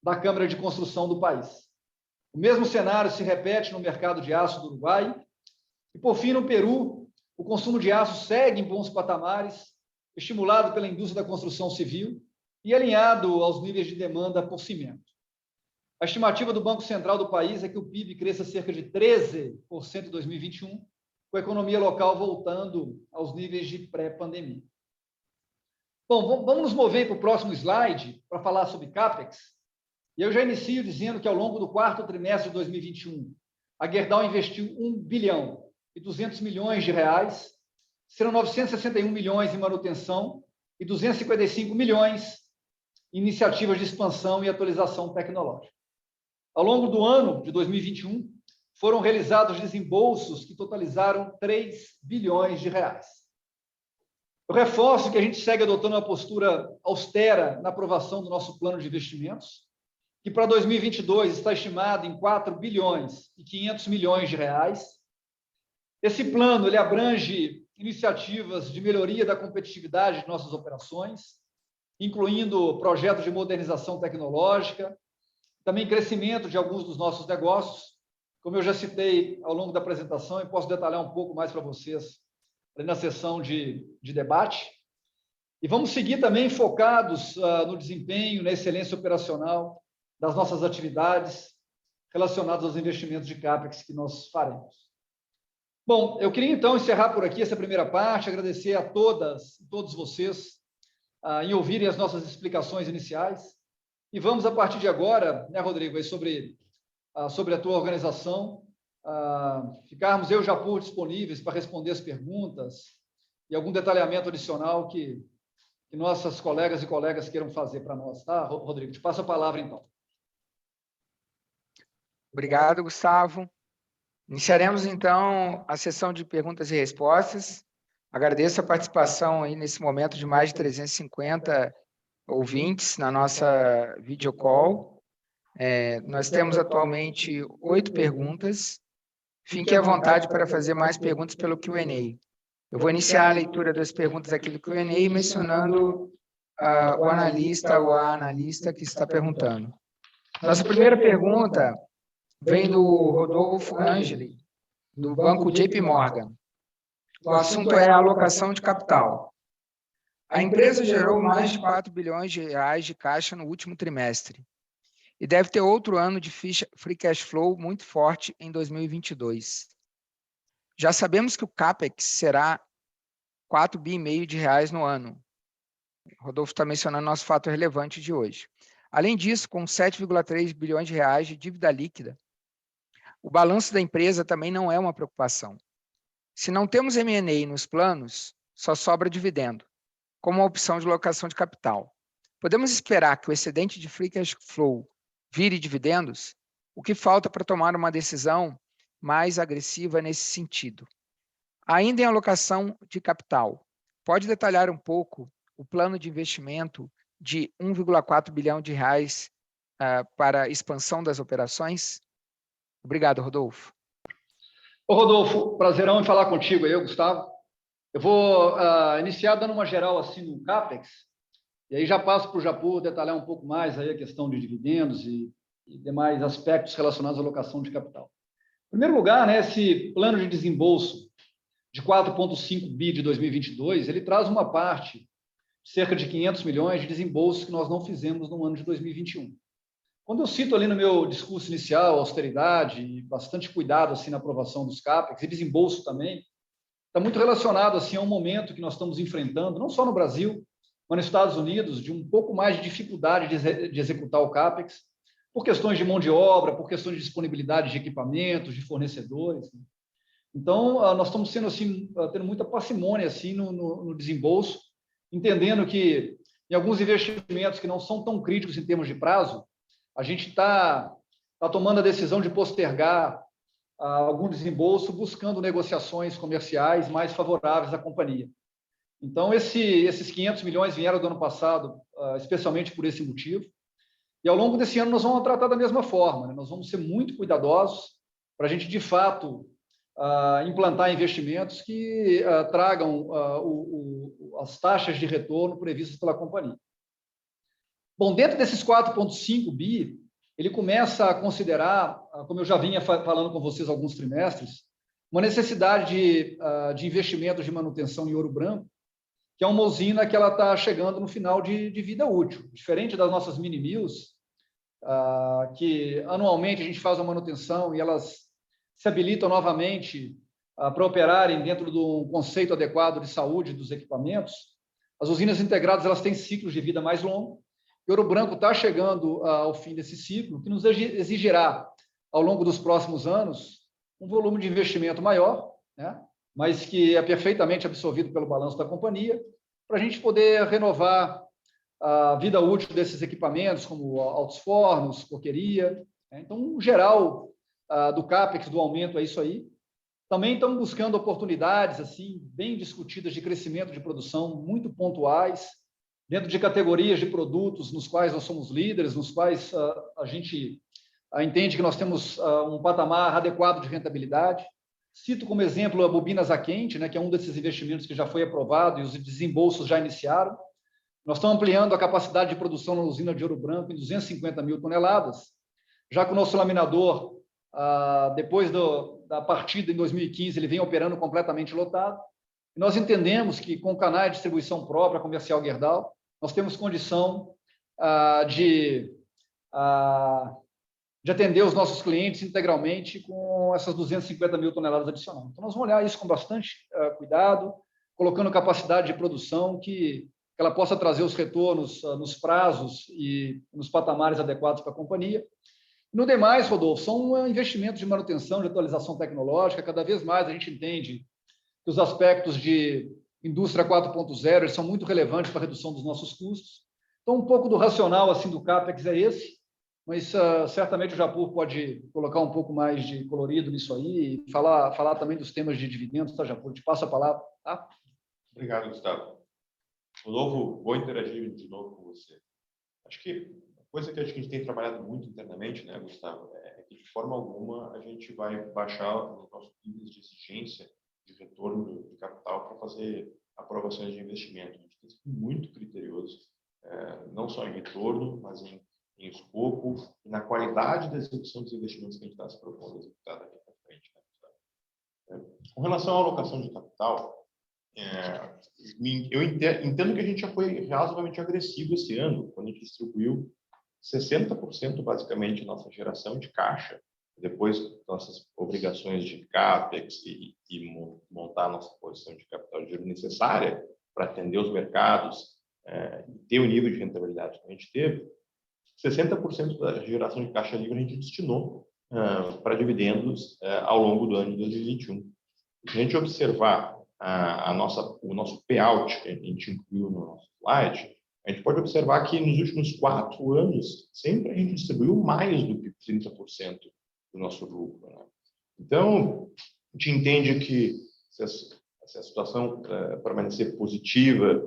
da Câmara de Construção do país. O mesmo cenário se repete no mercado de aço do Uruguai. E, por fim, no Peru, o consumo de aço segue em bons patamares, estimulado pela indústria da construção civil e alinhado aos níveis de demanda por cimento. A estimativa do Banco Central do país é que o PIB cresça cerca de 13% em 2021, com a economia local voltando aos níveis de pré-pandemia. Bom, vamos nos mover para o próximo slide para falar sobre CAPEX. E eu já inicio dizendo que, ao longo do quarto trimestre de 2021, a Gerdau investiu 1 bilhão e 200 milhões de reais, serão 961 milhões em manutenção e 255 milhões em iniciativas de expansão e atualização tecnológica. Ao longo do ano de 2021, foram realizados desembolsos que totalizaram 3 bilhões de reais. Eu reforço que a gente segue adotando uma postura austera na aprovação do nosso plano de investimentos, que para 2022 está estimado em 4 bilhões e 500 milhões de reais. Esse plano ele abrange iniciativas de melhoria da competitividade de nossas operações, incluindo projetos de modernização tecnológica, também crescimento de alguns dos nossos negócios, como eu já citei ao longo da apresentação, e posso detalhar um pouco mais para vocês na sessão de debate. E vamos seguir também focados no desempenho, na excelência operacional das nossas atividades relacionadas aos investimentos de CAPEX que nós faremos. Bom, eu queria então encerrar por aqui essa primeira parte, agradecer a todas e todos vocês em ouvirem as nossas explicações iniciais. E vamos, a partir de agora, né, Rodrigo, aí sobre a tua organização, ficarmos eu e o Japur disponíveis para responder as perguntas e algum detalhamento adicional que nossas colegas e colegas queiram fazer para nós. Tá, Rodrigo? Te passo a palavra, então. Obrigado, Gustavo. Iniciaremos, então, a sessão de perguntas e respostas. Agradeço a participação aí nesse momento de mais de 350 ouvintes na nossa videocall. Nós temos atualmente 8 perguntas. Fique à vontade para fazer mais perguntas pelo Q&A. Eu vou iniciar a leitura das perguntas aqui do Q&A mencionando o analista ou a analista que está perguntando. Nossa primeira pergunta vem do Rodolfo Angeli, do banco JP Morgan. O assunto é a alocação de capital. A empresa gerou mais de 4 bilhões de reais de caixa no último trimestre e deve ter outro ano de free cash flow muito forte em 2022. Já sabemos que o CAPEX será 4,5 bi de reais no ano. O Rodolfo está mencionando nosso fato relevante de hoje. Além disso, com 7,3 bilhões de reais de dívida líquida, o balanço da empresa também não é uma preocupação. Se não temos M&A nos planos, só sobra dividendo, como uma opção de alocação de capital. Podemos esperar que o excedente de free cash flow vire dividendos? O que falta para tomar uma decisão mais agressiva nesse sentido? Ainda em alocação de capital, pode detalhar um pouco o plano de investimento de 1,4 bilhão de reais para a expansão das operações? Obrigado, Rodolfo. Ô, Rodolfo, prazerão em falar contigo aí, Gustavo. Eu vou iniciar dando uma geral assim no CAPEX, e aí já passo para o Japur detalhar um pouco mais aí a questão de dividendos e demais aspectos relacionados à alocação de capital. Em primeiro lugar, né, esse plano de desembolso de 4,5 bi de 2022, ele traz uma parte, cerca de 500 milhões de desembolso que nós não fizemos no ano de 2021. Quando eu cito ali no meu discurso inicial, austeridade e bastante cuidado assim, na aprovação dos CAPEX e desembolso também, está muito relacionado assim, a um momento que nós estamos enfrentando, não só no Brasil, mas nos Estados Unidos, de um pouco mais de dificuldade de executar o CAPEX, por questões de mão de obra, por questões de disponibilidade de equipamentos, de fornecedores. Então, nós estamos sendo assim, tendo muita parcimônia assim, no desembolso, entendendo que em alguns investimentos que não são tão críticos em termos de prazo, a gente está tomando a decisão de postergar algum desembolso, buscando negociações comerciais mais favoráveis à companhia. Então, esses 500 milhões vieram do ano passado, especialmente por esse motivo. E ao longo desse ano nós vamos tratar da mesma forma, né? Nós vamos ser muito cuidadosos para a gente, de fato, implantar investimentos que tragam as taxas de retorno previstas pela companhia. Bom, dentro desses 4,5 bi, ele começa a considerar, como eu já vinha falando com vocês há alguns trimestres, uma necessidade de investimentos de manutenção em Ouro Branco, que é uma usina que ela está chegando no final de vida útil. Diferente das nossas mini-mills, que anualmente a gente faz a manutenção e elas se habilitam novamente para operarem dentro do conceito adequado de saúde dos equipamentos, as usinas integradas elas têm ciclos de vida mais longos. E Ouro Branco está chegando ao fim desse ciclo, que nos exigirá, ao longo dos próximos anos, um volume de investimento maior, né? Mas que é perfeitamente absorvido pelo balanço da companhia, para a gente poder renovar a vida útil desses equipamentos, como altos fornos, coqueria. Né? Então, o geral do CAPEX, do aumento, é isso aí. Também estamos buscando oportunidades assim bem discutidas de crescimento de produção, muito pontuais, dentro de categorias de produtos nos quais nós somos líderes, nos quais a gente entende que nós temos um patamar adequado de rentabilidade. Cito como exemplo a bobinas a quente, né, que é um desses investimentos que já foi aprovado e os desembolsos já iniciaram. Nós estamos ampliando a capacidade de produção na usina de Ouro Branco em 250 mil toneladas, já que o nosso laminador, depois da partida em 2015, ele vem operando completamente lotado. E nós entendemos que, com canais de distribuição própria, comercial Gerdau, nós temos condição de atender os nossos clientes integralmente com essas 250 mil toneladas adicionais. Então, nós vamos olhar isso com bastante cuidado, colocando capacidade de produção que ela possa trazer os retornos nos prazos e nos patamares adequados para a companhia. No demais, Rodolfo, são investimentos de manutenção, de atualização tecnológica. Cada vez mais a gente entende que os aspectos de indústria 4.0 eles são muito relevantes para a redução dos nossos custos. Então, um pouco do racional assim do CAPEX é esse, mas certamente o Japur pode colocar um pouco mais de colorido nisso aí e falar também dos temas de dividendos, tá, Japur? Te passo a palavra, tá? Obrigado, Gustavo. Rodolfo, vou interagir de novo com você. Acho que a coisa que a gente tem trabalhado muito internamente, né, Gustavo, é que de forma alguma a gente vai baixar os nossos níveis de exigência de retorno de capital para fazer aprovações de investimento. A gente tem sido muito criterioso, não só em retorno, mas em escopo e na qualidade da execução dos investimentos que a gente está se propondo a executar daqui para frente. Né? Com relação à alocação de capital, eu entendo que a gente já foi razoavelmente agressivo esse ano, quando a gente distribuiu 60% basicamente nossa geração de caixa, depois nossas obrigações de CAPEX e montar a nossa posição de capital de giro necessária para atender os mercados e ter o nível de rentabilidade que a gente teve. 60% da geração de caixa livre a gente destinou para dividendos ao longo do ano de 2021. Se a gente observar o nosso payout, que a gente incluiu no nosso slide, a gente pode observar que nos últimos 4 anos, sempre a gente distribuiu mais do que 30% do nosso lucro. Né? Então, a gente entende que se a situação permanecer positiva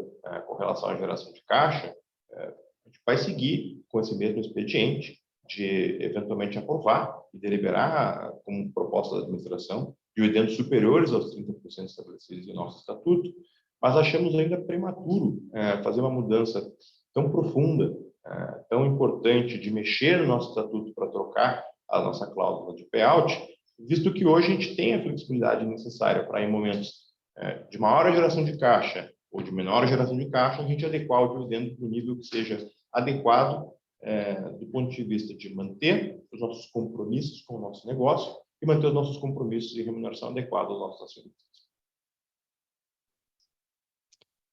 com relação à geração de caixa, a gente vai seguir com esse mesmo expediente de eventualmente aprovar e deliberar como proposta da administração dividendos superiores aos 30% estabelecidos em nosso estatuto, mas achamos ainda prematuro fazer uma mudança tão profunda, tão importante de mexer no nosso estatuto para trocar a nossa cláusula de payout, visto que hoje a gente tem a flexibilidade necessária para, em momentos de maior geração de caixa ou de menor geração de caixa, a gente adequar o dividendo para o nível que seja adequado do ponto de vista de manter os nossos compromissos com o nosso negócio e manter os nossos compromissos de remuneração adequados aos nossos acionistas.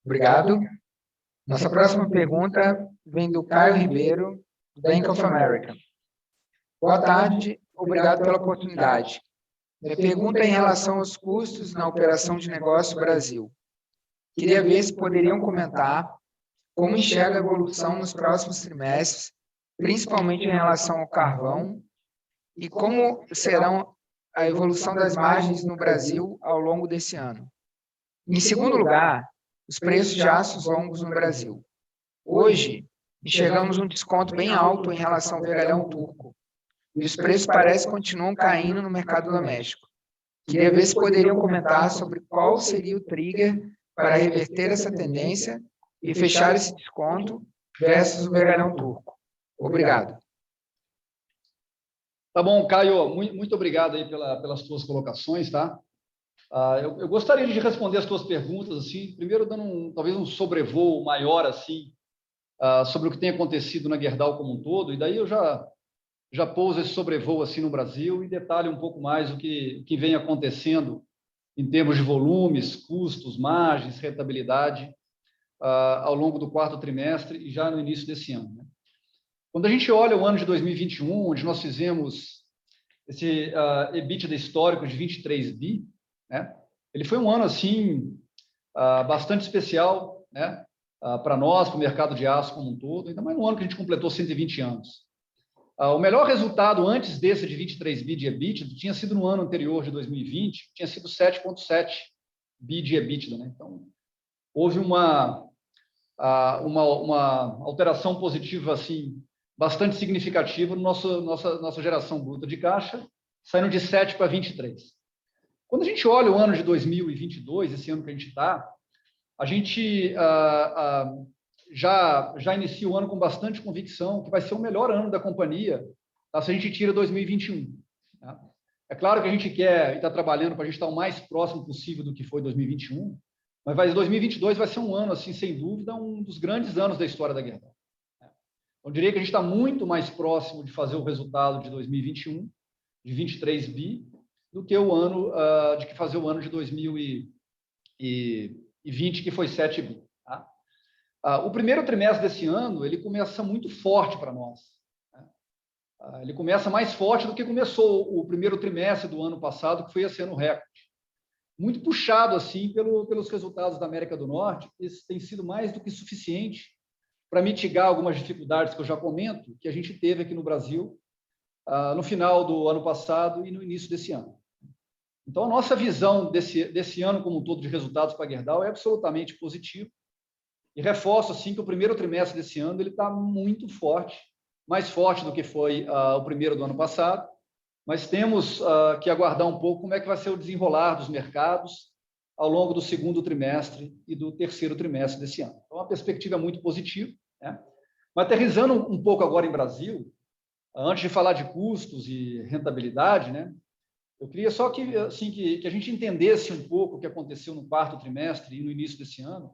Obrigado. Nossa próxima pergunta vem do Caio Ribeiro, do Bank of America. Boa tarde, obrigado pela oportunidade. Minha pergunta é em relação aos custos na operação de negócio Brasil. Queria ver se poderiam comentar como enxerga a evolução nos próximos trimestres, principalmente em relação ao carvão, e como serão a evolução das margens no Brasil ao longo desse ano. Em segundo lugar, os preços de aços longos no Brasil. Hoje, enxergamos um desconto bem alto em relação ao vergalhão turco, e os preços parecem continuam caindo no mercado doméstico. Queria ver se poderiam comentar sobre qual seria o trigger para reverter essa tendência e fechar esse desconto versus o vergalhão turco. Obrigado. Tá bom, Caio, muito obrigado aí pelas tuas colocações, tá? Eu gostaria de responder as tuas perguntas, assim, primeiro dando talvez um sobrevoo maior, assim, sobre o que tem acontecido na Gerdau como um todo, e daí eu já pouso esse sobrevoo, assim, no Brasil e detalho um pouco mais o que vem acontecendo em termos de volumes, custos, margens, rentabilidade, ao longo do 4º trimestre e já no início desse ano. Né? Quando a gente olha o ano de 2021, onde nós fizemos esse EBITDA histórico de 23 bi, né? Ele foi um ano assim bastante especial, né? Para nós, para o mercado de aço como um todo, ainda mais no ano que a gente completou 120 anos. O melhor resultado antes desse de 23 bi de EBITDA tinha sido no ano anterior, de 2020, tinha sido 7,7 bi de EBITDA, né? Então, houve uma alteração positiva assim, bastante significativa na nossa geração bruta de caixa, saindo de 7 para 23. Quando a gente olha o ano de 2022, esse ano que a gente está, a gente já inicia o ano com bastante convicção que vai ser o melhor ano da companhia, tá? Se a gente tira 2021. Tá? É claro que a gente quer e está trabalhando para a gente estar o mais próximo possível do que foi 2021, mas 2022 vai ser um ano, assim, sem dúvida, um dos grandes anos da história da Gerdau. Eu diria que a gente está muito mais próximo de fazer o resultado de 2021, de 23 bi, do que o ano de fazer o ano de 2020, que foi 7 bi. Tá? O primeiro trimestre desse ano ele começa muito forte para nós. Né? Ele começa mais forte do que começou o primeiro trimestre do ano passado, que foi esse ano recorde. Muito puxado assim pelos resultados da América do Norte, isso tem sido mais do que suficiente para mitigar algumas dificuldades que eu já comento, que a gente teve aqui no Brasil no final do ano passado e no início desse ano. Então, a nossa visão desse ano como um todo de resultados para a Gerdau é absolutamente positiva. E reforço assim, que o primeiro trimestre desse ano ele está muito forte, mais forte do que foi o primeiro do ano passado, mas temos que aguardar um pouco como é que vai ser o desenrolar dos mercados ao longo do segundo trimestre e do terceiro trimestre desse ano. Então, a perspectiva é muito positiva. Né? Mas aterrissando um pouco agora em Brasil, antes de falar de custos e rentabilidade, né? Eu queria só que a gente entendesse um pouco o que aconteceu no quarto trimestre e no início desse ano,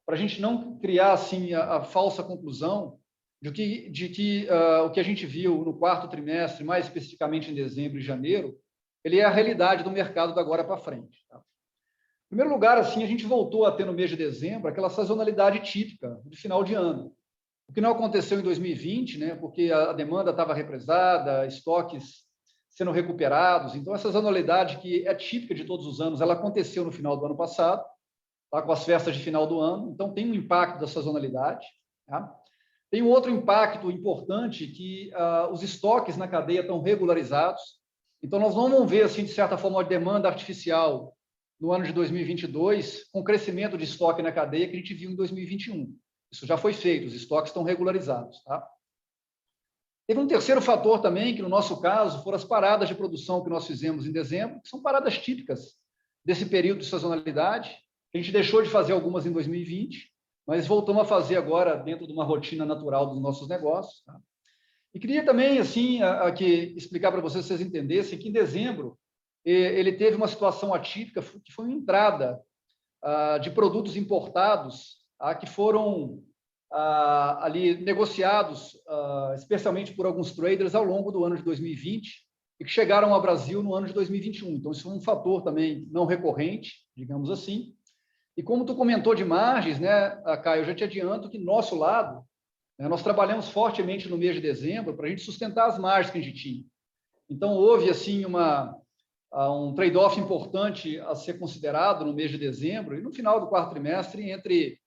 para a gente não criar assim a falsa conclusão de que o que a gente viu no quarto trimestre, mais especificamente em dezembro e janeiro, ele é a realidade do mercado da agora para frente. Tá? Em primeiro lugar, assim, a gente voltou a ter no mês de dezembro aquela sazonalidade típica de final de ano, o que não aconteceu em 2020, né? Porque a demanda estava represada, estoques sendo recuperados. Então, essa sazonalidade que é típica de todos os anos, ela aconteceu no final do ano passado, tá? Com as festas de final do ano. Então, tem um impacto da sazonalidade. Tá? Tem um outro impacto importante que os estoques na cadeia estão regularizados. Então, nós não vamos ver, assim, de certa forma, uma demanda artificial no ano de 2022, com crescimento de estoque na cadeia que a gente viu em 2021. Isso já foi feito, os estoques estão regularizados. Tá? Teve um terceiro fator também, que no nosso caso foram as paradas de produção que nós fizemos em dezembro, que são paradas típicas desse período de sazonalidade. A gente deixou de fazer algumas em 2020, mas voltamos a fazer agora dentro de uma rotina natural dos nossos negócios. Tá? E queria também assim aqui explicar para vocês entendessem que em dezembro ele teve uma situação atípica, que foi uma entrada de produtos importados que foram ali negociados, especialmente por alguns traders ao longo do ano de 2020 e que chegaram ao Brasil no ano de 2021. Então, isso foi um fator também não recorrente, digamos assim. E como tu comentou de margens, né, Caio, eu já te adianto que, do nosso lado, né, nós trabalhamos fortemente no mês de dezembro para a gente sustentar as margens que a gente tinha. Então, houve, assim, um trade-off importante a ser considerado no mês de dezembro e no final do quarto trimestre entre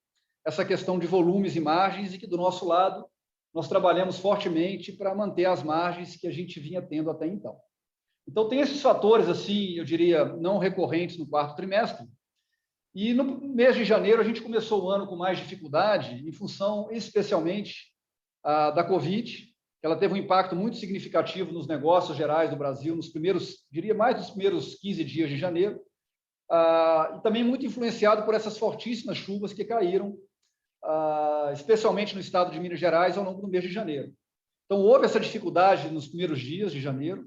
essa questão de volumes e margens, e que, do nosso lado, nós trabalhamos fortemente para manter as margens que a gente vinha tendo até então. Então, tem esses fatores, assim, eu diria, não recorrentes no quarto trimestre, e no mês de janeiro a gente começou o ano com mais dificuldade, em função, especialmente, da Covid, que ela teve um impacto muito significativo nos negócios gerais do Brasil, nos primeiros, diria, mais dos primeiros 15 dias de janeiro, e também muito influenciado por essas fortíssimas chuvas que caíram, especialmente no estado de Minas Gerais, ao longo do mês de janeiro. Então, houve essa dificuldade nos primeiros dias de janeiro,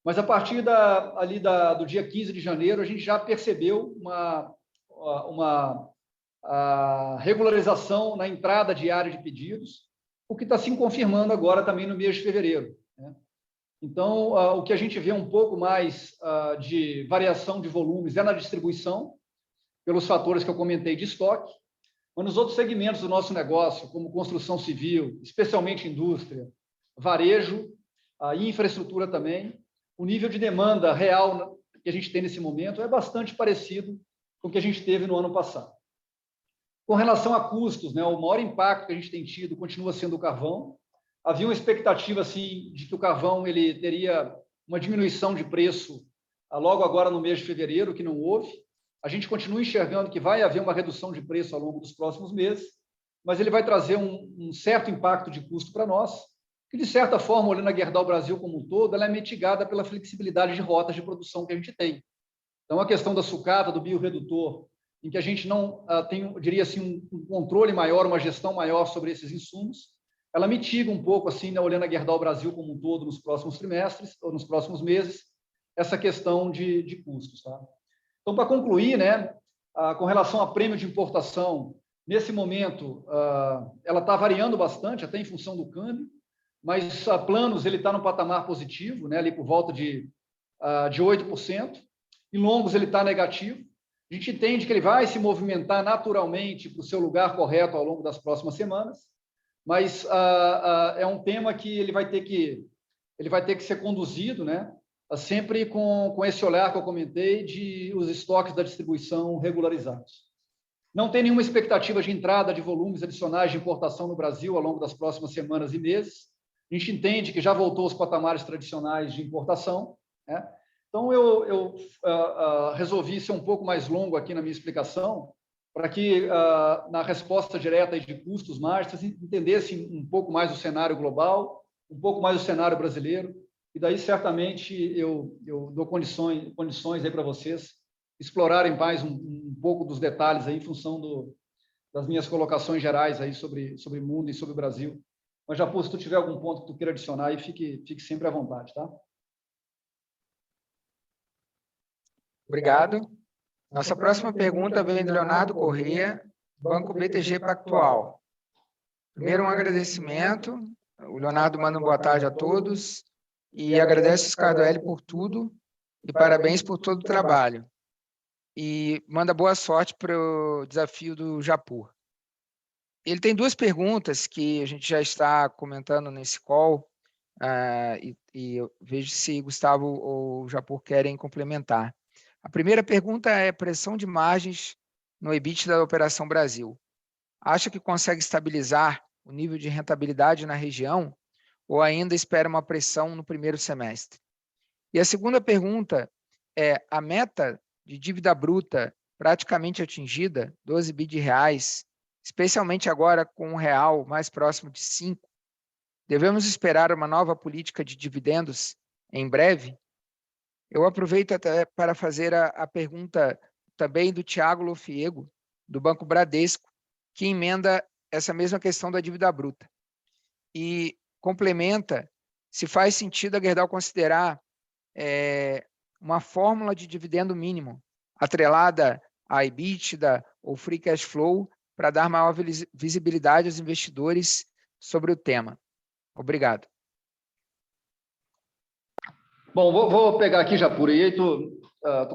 mas a partir do dia 15 de janeiro, a gente já percebeu uma regularização na entrada diária de pedidos, o que está se confirmando agora também no mês de fevereiro. Né? Então, o que a gente vê um pouco mais de variação de volumes é na distribuição, pelos fatores que eu comentei de estoque, mas nos outros segmentos do nosso negócio, como construção civil, especialmente indústria, varejo e infraestrutura também, o nível de demanda real que a gente tem nesse momento é bastante parecido com o que a gente teve no ano passado. Com relação a custos, né, o maior impacto que a gente tem tido continua sendo o carvão. havia uma expectativa assim, de que o carvão ele teria uma diminuição de preço logo agora no mês de fevereiro, que não houve. A gente continua enxergando que vai haver uma redução de preço ao longo dos próximos meses, mas ele vai trazer um certo impacto de custo para nós, que, de certa forma, olhando a Gerdau Brasil como um todo, ela é mitigada pela flexibilidade de rotas de produção que a gente tem. Então, a questão da sucata, do biorredutor, em que a gente não tem, eu diria assim, um controle maior, uma gestão maior sobre esses insumos, ela mitiga um pouco, assim, né, olhando a Gerdau Brasil como um todo nos próximos trimestres, ou nos próximos meses, essa questão de custos. Tá? Então, para concluir, né, com relação a prêmio de importação, nesse momento, ela está variando bastante, até em função do câmbio, mas planos ele está no patamar positivo, né, ali por volta de 8%. Em longos ele está negativo. A gente entende que ele vai se movimentar naturalmente para o seu lugar correto ao longo das próximas semanas, mas é um tema que ele vai ter que ser conduzido, né, sempre com esse olhar que eu comentei de os estoques da distribuição regularizados. Não tem nenhuma expectativa de entrada de volumes adicionais de importação no Brasil ao longo das próximas semanas e meses. A gente entende que já voltou aos patamares tradicionais de importação, né? Então, eu resolvi ser um pouco mais longo aqui na minha explicação, para que, na resposta direta de custos, margens, entendessem um pouco mais o cenário global, um pouco mais o cenário brasileiro, e daí, certamente, eu dou condições aí para vocês explorarem mais um pouco dos detalhes aí, em função das minhas colocações gerais aí sobre o mundo e sobre o Brasil. Mas, Japur, se tu tiver algum ponto que tu queira adicionar, aí fique sempre à vontade, tá? Obrigado. Nossa próxima pergunta vem do Leonardo Corrêa, Banco BTG Pactual. Primeiro, um agradecimento. O Leonardo manda uma boa tarde a todos e agradece o Scardoelli por tudo e parabéns por todo o trabalho. E manda boa sorte para o desafio do Japur. Ele tem duas perguntas que a gente já está comentando nesse call, e eu vejo se Gustavo ou o Japur querem complementar. A primeira pergunta é pressão de margens no EBIT da Operação Brasil. Acha que consegue estabilizar o nível de rentabilidade na região ou ainda espera uma pressão no primeiro semestre? E a segunda pergunta é, a meta de dívida bruta praticamente atingida, 12 bi de reais, especialmente agora com o real mais próximo de 5, devemos esperar uma nova política de dividendos em breve? Eu aproveito até para fazer a pergunta também do Thiago Lofiego, do Banco Bradesco, que emenda essa mesma questão da dívida bruta. E complementa se faz sentido a Gerdau considerar uma fórmula de dividendo mínimo, atrelada a EBITDA ou Free Cash Flow, para dar maior visibilidade aos investidores sobre o tema. Obrigado. Bom, vou pegar aqui, Japur, e aí tu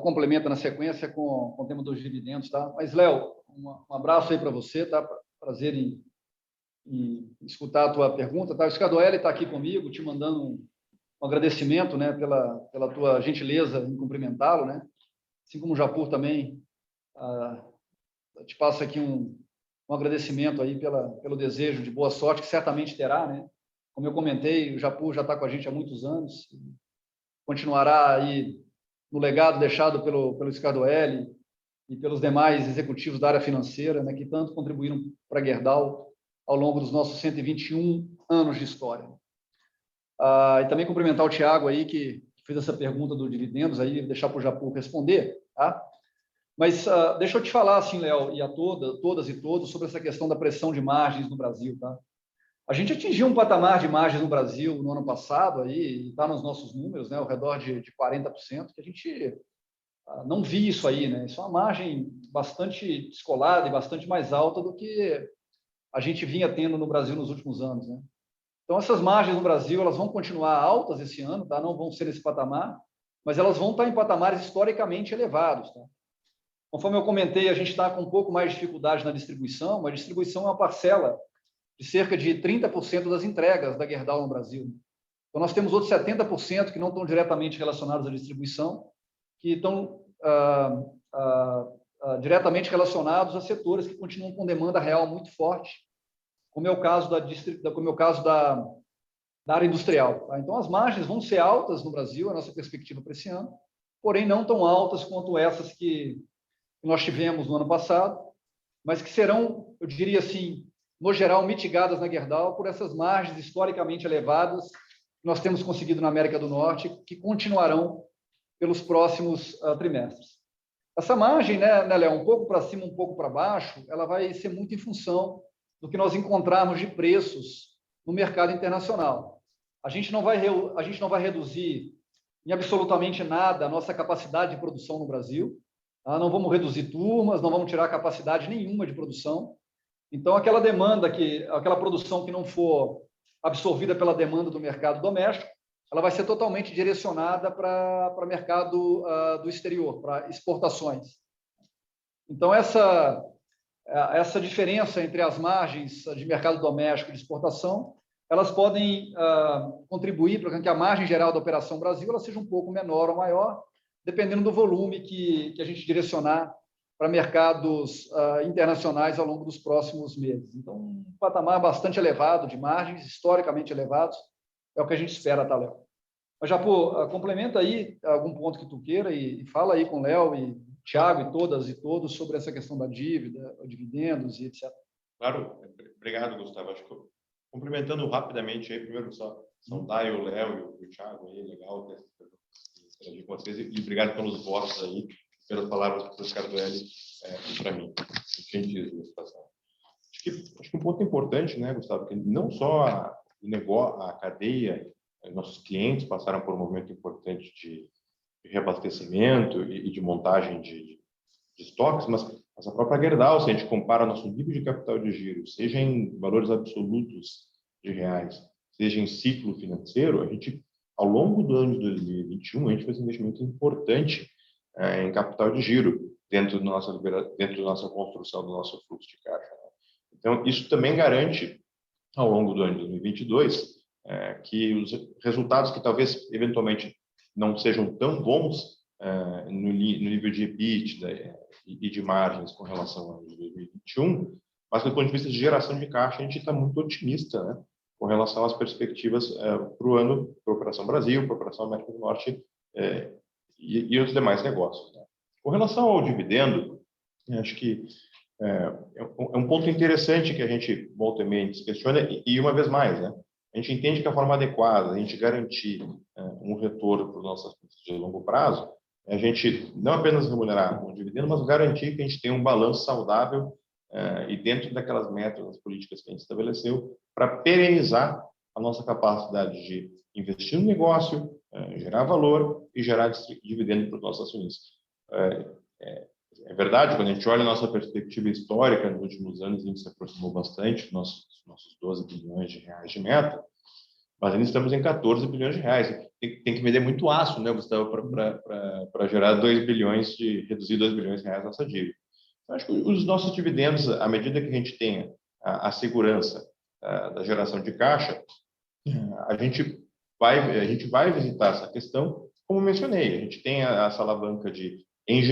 complementa na sequência com o tema dos dividendos, tá? Mas, Léo, um abraço aí para você, tá? Prazer em escutar a tua pergunta, tá? O Scardoelli está aqui comigo, te mandando um agradecimento, né, pela tua gentileza em cumprimentá-lo, né? Assim como o Japur também te passa aqui um agradecimento aí pelo desejo de boa sorte, que certamente terá, né? Como eu comentei, o Japur já está com a gente há muitos anos, continuará aí no legado deixado pelo Scardoelli e pelos demais executivos da área financeira, né, que tanto contribuíram para a Gerdau ao longo dos nossos 121 anos de história. E também cumprimentar o Thiago aí, que fez essa pergunta do dividendos, aí deixar para o Japur responder, tá? Mas deixa eu te falar, assim, Léo, e a todas e todos, sobre essa questão da pressão de margens no Brasil, tá? A gente atingiu um patamar de margens no Brasil no ano passado, aí está nos nossos números, né, ao redor de 40%, que a gente não via isso aí, né? Isso é uma margem bastante descolada e bastante mais alta do que a gente vinha tendo no Brasil nos últimos anos, né? Então, essas margens no Brasil, elas vão continuar altas esse ano, tá? Não vão ser nesse patamar, mas elas vão estar em patamares historicamente elevados, tá? Conforme eu comentei, a gente está com um pouco mais de dificuldade na distribuição, mas a distribuição é uma parcela de cerca de 30% das entregas da Gerdau no Brasil. Então, nós temos outros 70% que não estão diretamente relacionados à distribuição, que estão diretamente relacionados a setores que continuam com demanda real muito forte, como é o caso da área industrial. Tá? Então, as margens vão ser altas no Brasil, a nossa perspectiva para esse ano, porém não tão altas quanto essas que nós tivemos no ano passado, mas que serão, eu diria assim, no geral, mitigadas na Gerdau por essas margens historicamente elevadas que nós temos conseguido na América do Norte, que continuarão pelos próximos trimestres. Essa margem, né, Léo, um pouco para cima, um pouco para baixo, ela vai ser muito em função do que nós encontrarmos de preços no mercado internacional. A gente não vai reduzir em absolutamente nada a nossa capacidade de produção no Brasil, tá? Não vamos reduzir turmas, não vamos tirar capacidade nenhuma de produção. Então, aquela produção que não for absorvida pela demanda do mercado doméstico, ela vai ser totalmente direcionada para mercado do exterior, para exportações. Então, essa diferença entre as margens de mercado doméstico e de exportação, elas podem contribuir para que a margem geral da Operação Brasil ela seja um pouco menor ou maior, dependendo do volume que a gente direcionar para mercados internacionais ao longo dos próximos meses. Então, um patamar bastante elevado de margens, historicamente elevados, é o que a gente espera, tá, Léo? Mas, Japô, complementa aí algum ponto que tu queira e fala aí com o Léo e Thiago e todas e todos sobre essa questão da dívida, dividendos e etc. Claro, obrigado, Gustavo. Acho que complementando rapidamente aí, primeiro só saudar o Léo e o Thiago aí, legal interagir com vocês e obrigado pelos votos aí, pelas palavras do Scardoelli para mim. Acho que um ponto importante, né, Gustavo, que não só a cadeia, nossos clientes passaram por um momento importante de reabastecimento e de montagem de estoques, mas a própria Gerdau, se a gente compara nosso nível de capital de giro, seja em valores absolutos de reais, seja em ciclo financeiro, a gente, ao longo do ano de 2021, a gente fez um investimento importante em capital de giro dentro da nossa construção do nosso fluxo de caixa. Né? Então, isso também garante, ao longo do ano de 2022, que os resultados que talvez, eventualmente, não sejam tão bons no nível de EBITDA e de margens com relação ao ano de 2021, mas do ponto de vista de geração de caixa, a gente está muito otimista, né, com relação às perspectivas para o ano, para a Operação Brasil, para a Operação América do Norte e os demais negócios. Né. Com relação ao dividendo, acho que é um ponto interessante que a gente volta e meia se questiona e uma vez mais, né, a gente entende que a forma adequada, a gente garantir um retorno para os nossos custos de longo prazo, a gente não apenas remunerar um dividendo, mas garantir que a gente tenha um balanço saudável e dentro daquelas metas, das políticas que a gente estabeleceu, para perenizar a nossa capacidade de investir no negócio, gerar valor e gerar dividendo para os nossos acionistas. É verdade, quando a gente olha a nossa perspectiva histórica, nos últimos anos a gente se aproximou bastante dos nossos 12 bilhões de reais de meta, mas ainda estamos em 14 bilhões de reais. Tem que vender muito aço, né, Gustavo, para gerar 2 bilhões, reduzir 2 bilhões de reais nossa dívida. Então, acho que os nossos dividendos, à medida que a gente tenha a segurança da geração de caixa, a gente vai visitar essa questão, como mencionei, a gente tem essa alavanca de,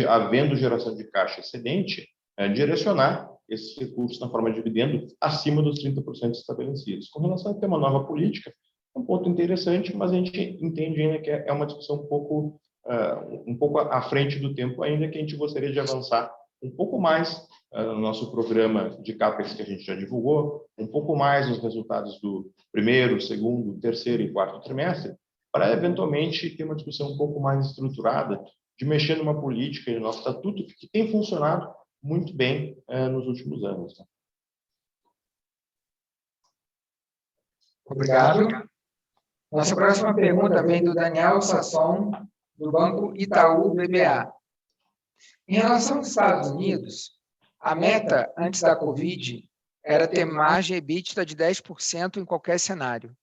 havendo geração de caixa excedente, direcionar esses recursos na forma de dividendo acima dos 30% estabelecidos. Com relação a ter uma nova política, é um ponto interessante, mas a gente entende ainda que é uma discussão um pouco à frente do tempo ainda, que a gente gostaria de avançar um pouco mais no nosso programa de CAPEX que a gente já divulgou, um pouco mais nos resultados do primeiro, segundo, terceiro e quarto trimestre, para eventualmente ter uma discussão um pouco mais estruturada de mexer numa política de nosso estatuto que tem funcionado muito bem nos últimos anos. Né? Obrigado. Nossa próxima pergunta vem do Daniel Sasson, do Banco Itaú BBA. Em relação aos Estados Unidos, a meta antes da Covid era ter margem EBITDA de 10% em qualquer cenário.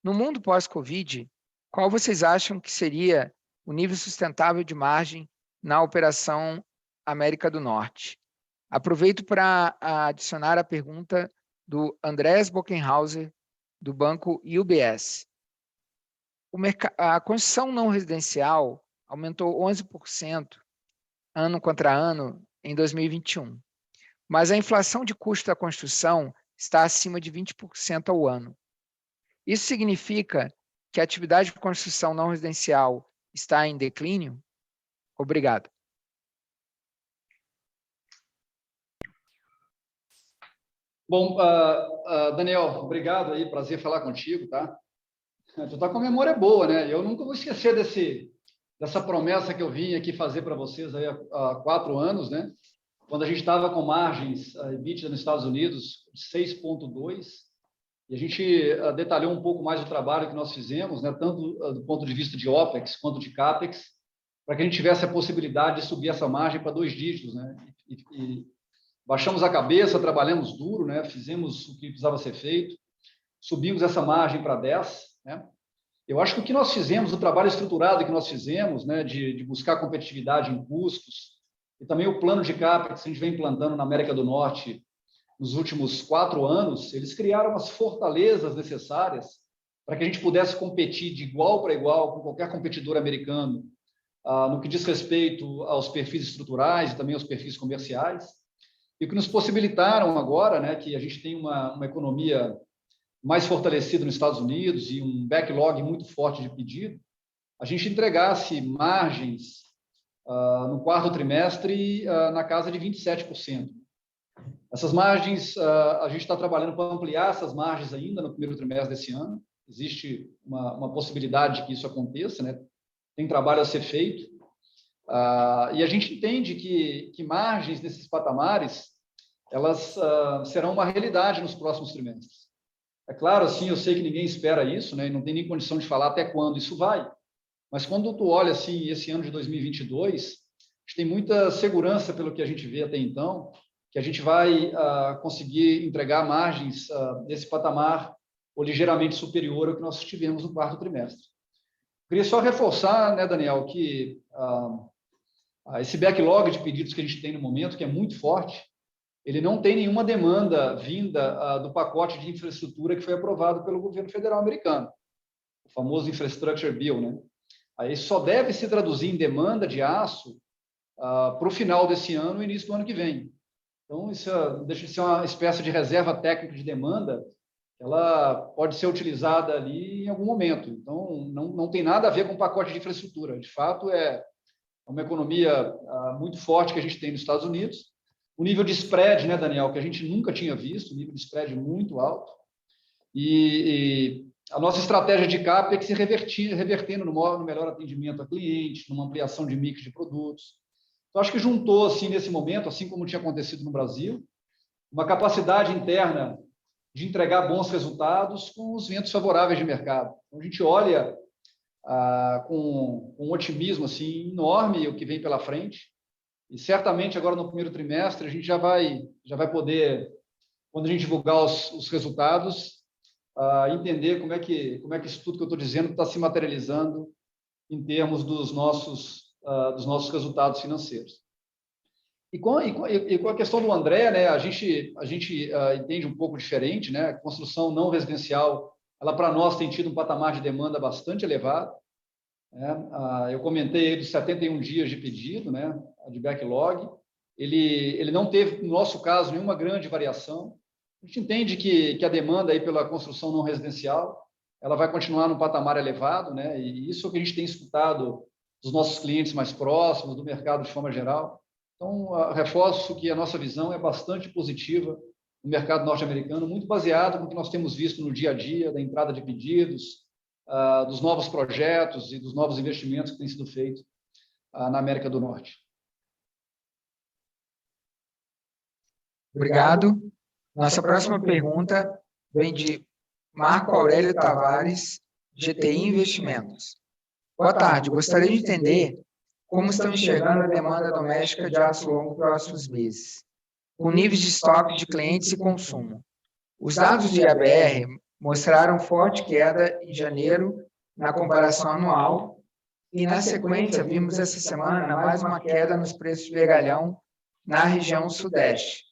No mundo pós-Covid, qual vocês acham que seria o nível sustentável de margem na Operação América do Norte? Aproveito para adicionar a pergunta do Andrés Bockenhauser, do Banco UBS. A construção não residencial aumentou 11% ano contra ano em 2021, mas a inflação de custo da construção está acima de 20% ao ano. Isso significa que a atividade de construção não residencial está em declínio? Obrigado. Bom, Daniel, obrigado aí, prazer falar contigo, tá? Tu tá com a memória boa, né? Eu nunca vou esquecer dessa promessa que eu vim aqui fazer para vocês aí há 4 anos, né? Quando a gente estava com margens EBITDA nos Estados Unidos de 6,2, e a gente detalhou um pouco mais o trabalho que nós fizemos, né? Tanto do ponto de vista de OPEX quanto de CAPEX, para que a gente tivesse a possibilidade de subir essa margem para 2 dígitos, né? E baixamos a cabeça, trabalhamos duro, né? Fizemos o que precisava ser feito, subimos essa margem para 10, né? Eu acho que o que nós fizemos, o trabalho estruturado que nós fizemos, né, de buscar competitividade em custos, e também o plano de CAPEX que a gente vem implantando na América do Norte nos últimos 4 anos, eles criaram as fortalezas necessárias para que a gente pudesse competir de igual para igual com qualquer competidor americano, no que diz respeito aos perfis estruturais e também aos perfis comerciais, e o que nos possibilitaram agora, né, que a gente tem uma economia mais fortalecida nos Estados Unidos e um backlog muito forte de pedido, a gente entregasse margens no 4º trimestre na casa de 27%. Essas margens, a gente está trabalhando para ampliar essas margens ainda no 1º trimestre desse ano. Existe uma possibilidade de que isso aconteça, né? Tem trabalho a ser feito. E a gente entende que margens nesses patamares, elas serão uma realidade nos próximos trimestres. É claro, assim, eu sei que ninguém espera isso, né? E não tem nem condição de falar até quando isso vai. Mas quando tu olha assim esse ano de 2022, a gente tem muita segurança pelo que a gente vê até então, que a gente vai conseguir entregar margens nesse patamar ou ligeiramente superior ao que nós tivemos no 4º trimestre. Queria só reforçar, né, Daniel, que esse backlog de pedidos que a gente tem no momento, que é muito forte, ele não tem nenhuma demanda vinda do pacote de infraestrutura que foi aprovado pelo governo federal americano, o famoso Infrastructure Bill, né? Aí só deve se traduzir em demanda de aço para o final desse ano e início do ano que vem. Então, isso deixa de ser uma espécie de reserva técnica de demanda, ela pode ser utilizada ali em algum momento. Então, não tem nada a ver com o pacote de infraestrutura. De fato, é uma economia muito forte que a gente tem nos Estados Unidos. O nível de spread, né, Daniel, que a gente nunca tinha visto, um nível de spread muito alto. E a nossa estratégia de CAPEX se revertendo no melhor atendimento a cliente, numa ampliação de mix de produtos. Então, acho que juntou, assim, nesse momento, assim como tinha acontecido no Brasil, uma capacidade interna de entregar bons resultados com os ventos favoráveis de mercado. Então, a gente olha com um otimismo assim, enorme o que vem pela frente. E certamente agora no 1º trimestre a gente já vai poder, quando a gente divulgar os resultados, entender como é que isso tudo que eu estou dizendo está se materializando em termos dos nossos resultados financeiros. E com a questão do André, né, a gente entende um pouco diferente, né? A construção não residencial, ela para nós tem tido um patamar de demanda bastante elevado. Eu comentei aí dos 71 dias de pedido, né, de backlog. Ele não teve, no nosso caso, nenhuma grande variação. A gente entende que a demanda aí pela construção não residencial, ela vai continuar num patamar elevado, né? E isso é o que a gente tem escutado dos nossos clientes mais próximos, do mercado de forma geral. Então, reforço que a nossa visão é bastante positiva no mercado norte-americano, muito baseado no que nós temos visto no dia a dia, da entrada de pedidos, dos novos projetos e dos novos investimentos que têm sido feitos na América do Norte. Obrigado. Nossa próxima pergunta vem de Marco Aurélio Tavares, GTI Investimentos. Boa tarde, gostaria de entender como estão enxergando a demanda doméstica de aço longo nos próximos meses, com níveis de estoque de clientes e consumo. Os dados de ABR mostraram forte queda em janeiro na comparação anual e, na sequência, vimos essa semana mais uma queda nos preços de vergalhão na região sudeste.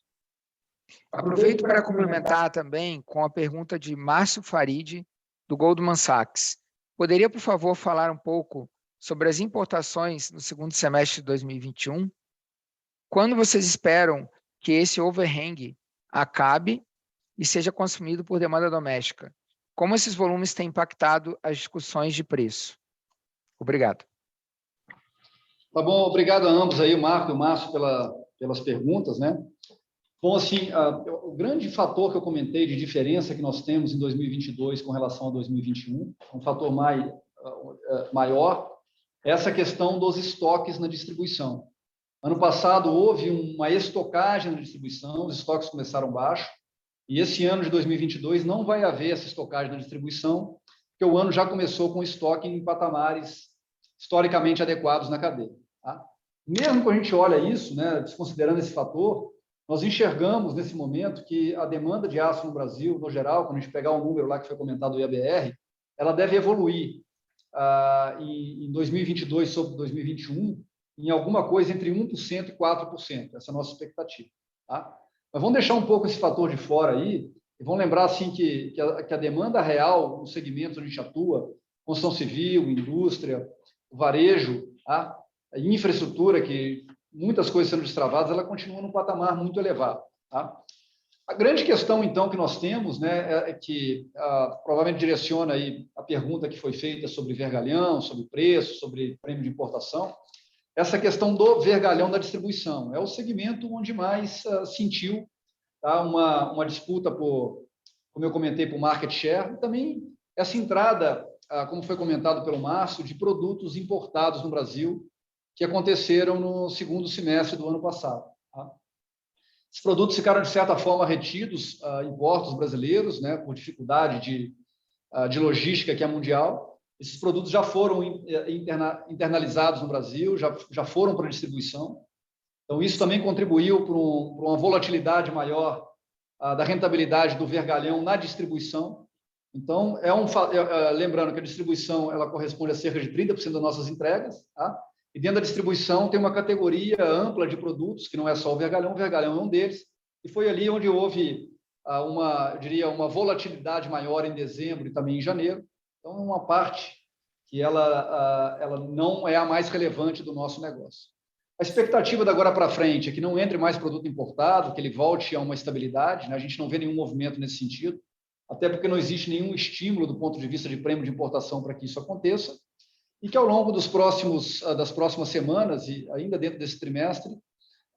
Aproveito para complementar também com a pergunta de Márcio Farid, do Goldman Sachs. Poderia, por favor, falar um pouco sobre as importações no segundo semestre de 2021? Quando vocês esperam que esse overhang acabe e seja consumido por demanda doméstica? como esses volumes têm impactado as discussões de preço? Obrigado. Tá bom, obrigado a ambos aí, o Marco e o Márcio, pelas perguntas, né? Bom, assim, o grande fator que eu comentei de diferença que nós temos em 2022 com relação a 2021, um fator maior, é essa questão dos estoques na distribuição. Ano passado houve uma estocagem na distribuição, os estoques começaram baixo, e esse ano de 2022 não vai haver essa estocagem na distribuição, porque o ano já começou com estoque em patamares historicamente adequados na cadeia. Tá? Mesmo quando a gente olha isso, né, desconsiderando esse fator, nós enxergamos nesse momento que a demanda de aço no Brasil, no geral, quando a gente pegar o número lá que foi comentado do IABR, ela deve evoluir em 2022 sobre 2021 em alguma coisa entre 1% e 4%. Essa é a nossa expectativa. Tá? Mas vamos deixar um pouco esse fator de fora aí e vamos lembrar assim, que a demanda real nos segmentos onde a gente atua, construção civil, indústria, o varejo, tá? A infraestrutura, que muitas coisas sendo destravadas, ela continua num patamar muito elevado. Tá? A grande questão, então, que nós temos, né, é que provavelmente direciona aí a pergunta que foi feita sobre vergalhão, sobre preço, sobre prêmio de importação, essa questão do vergalhão da distribuição. É o segmento onde mais sentiu uma disputa por, como eu comentei, por market share, e também essa entrada, como foi comentado pelo Márcio, de produtos importados no Brasil, que aconteceram no segundo semestre do ano passado. Tá? Esses produtos ficaram, de certa forma, retidos em portos brasileiros, né, por dificuldade de logística que é mundial. Esses produtos já foram internalizados no Brasil, já foram para distribuição. Então, isso também contribuiu para uma volatilidade maior da rentabilidade do vergalhão na distribuição. Então, lembrando que a distribuição ela corresponde a cerca de 30% das nossas entregas, tá? E dentro da distribuição tem uma categoria ampla de produtos, que não é só o vergalhão é um deles, e foi ali onde houve uma volatilidade maior em dezembro e também em janeiro. Então, é uma parte que ela não é a mais relevante do nosso negócio. A expectativa da agora para frente é que não entre mais produto importado, que ele volte a uma estabilidade, né? A gente não vê nenhum movimento nesse sentido, até porque não existe nenhum estímulo do ponto de vista de prêmio de importação para que isso aconteça, e que ao longo das próximas semanas, e ainda dentro desse trimestre,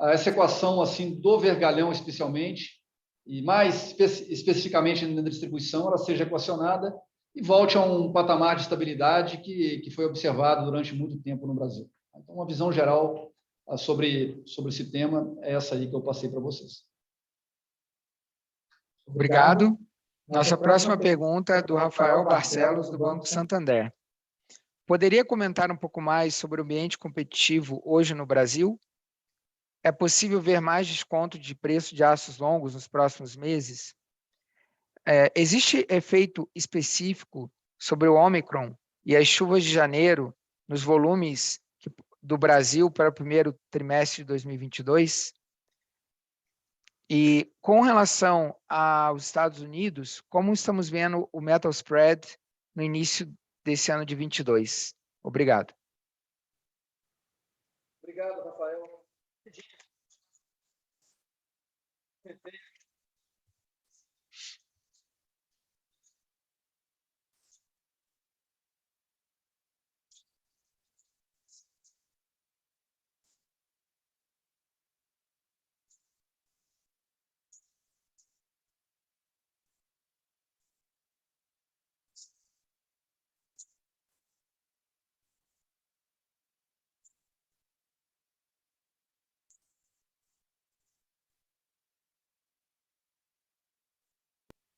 essa equação assim, do vergalhão especialmente, e mais especificamente na distribuição, ela seja equacionada e volte a um patamar de estabilidade que foi observado durante muito tempo no Brasil. Então, uma visão geral sobre esse tema é essa aí que eu passei para vocês. Obrigado. Nossa próxima pergunta é do Rafael Barcelos, do Banco Santander. Poderia comentar um pouco mais sobre o ambiente competitivo hoje no Brasil? É possível ver mais desconto de preço de aços longos nos próximos meses? Existe efeito específico sobre o Ômicron e as chuvas de janeiro nos volumes do Brasil para o primeiro trimestre de 2022? E com relação aos Estados Unidos, como estamos vendo o metal spread no início desse ano de 22? Obrigado. Obrigado, Rafael.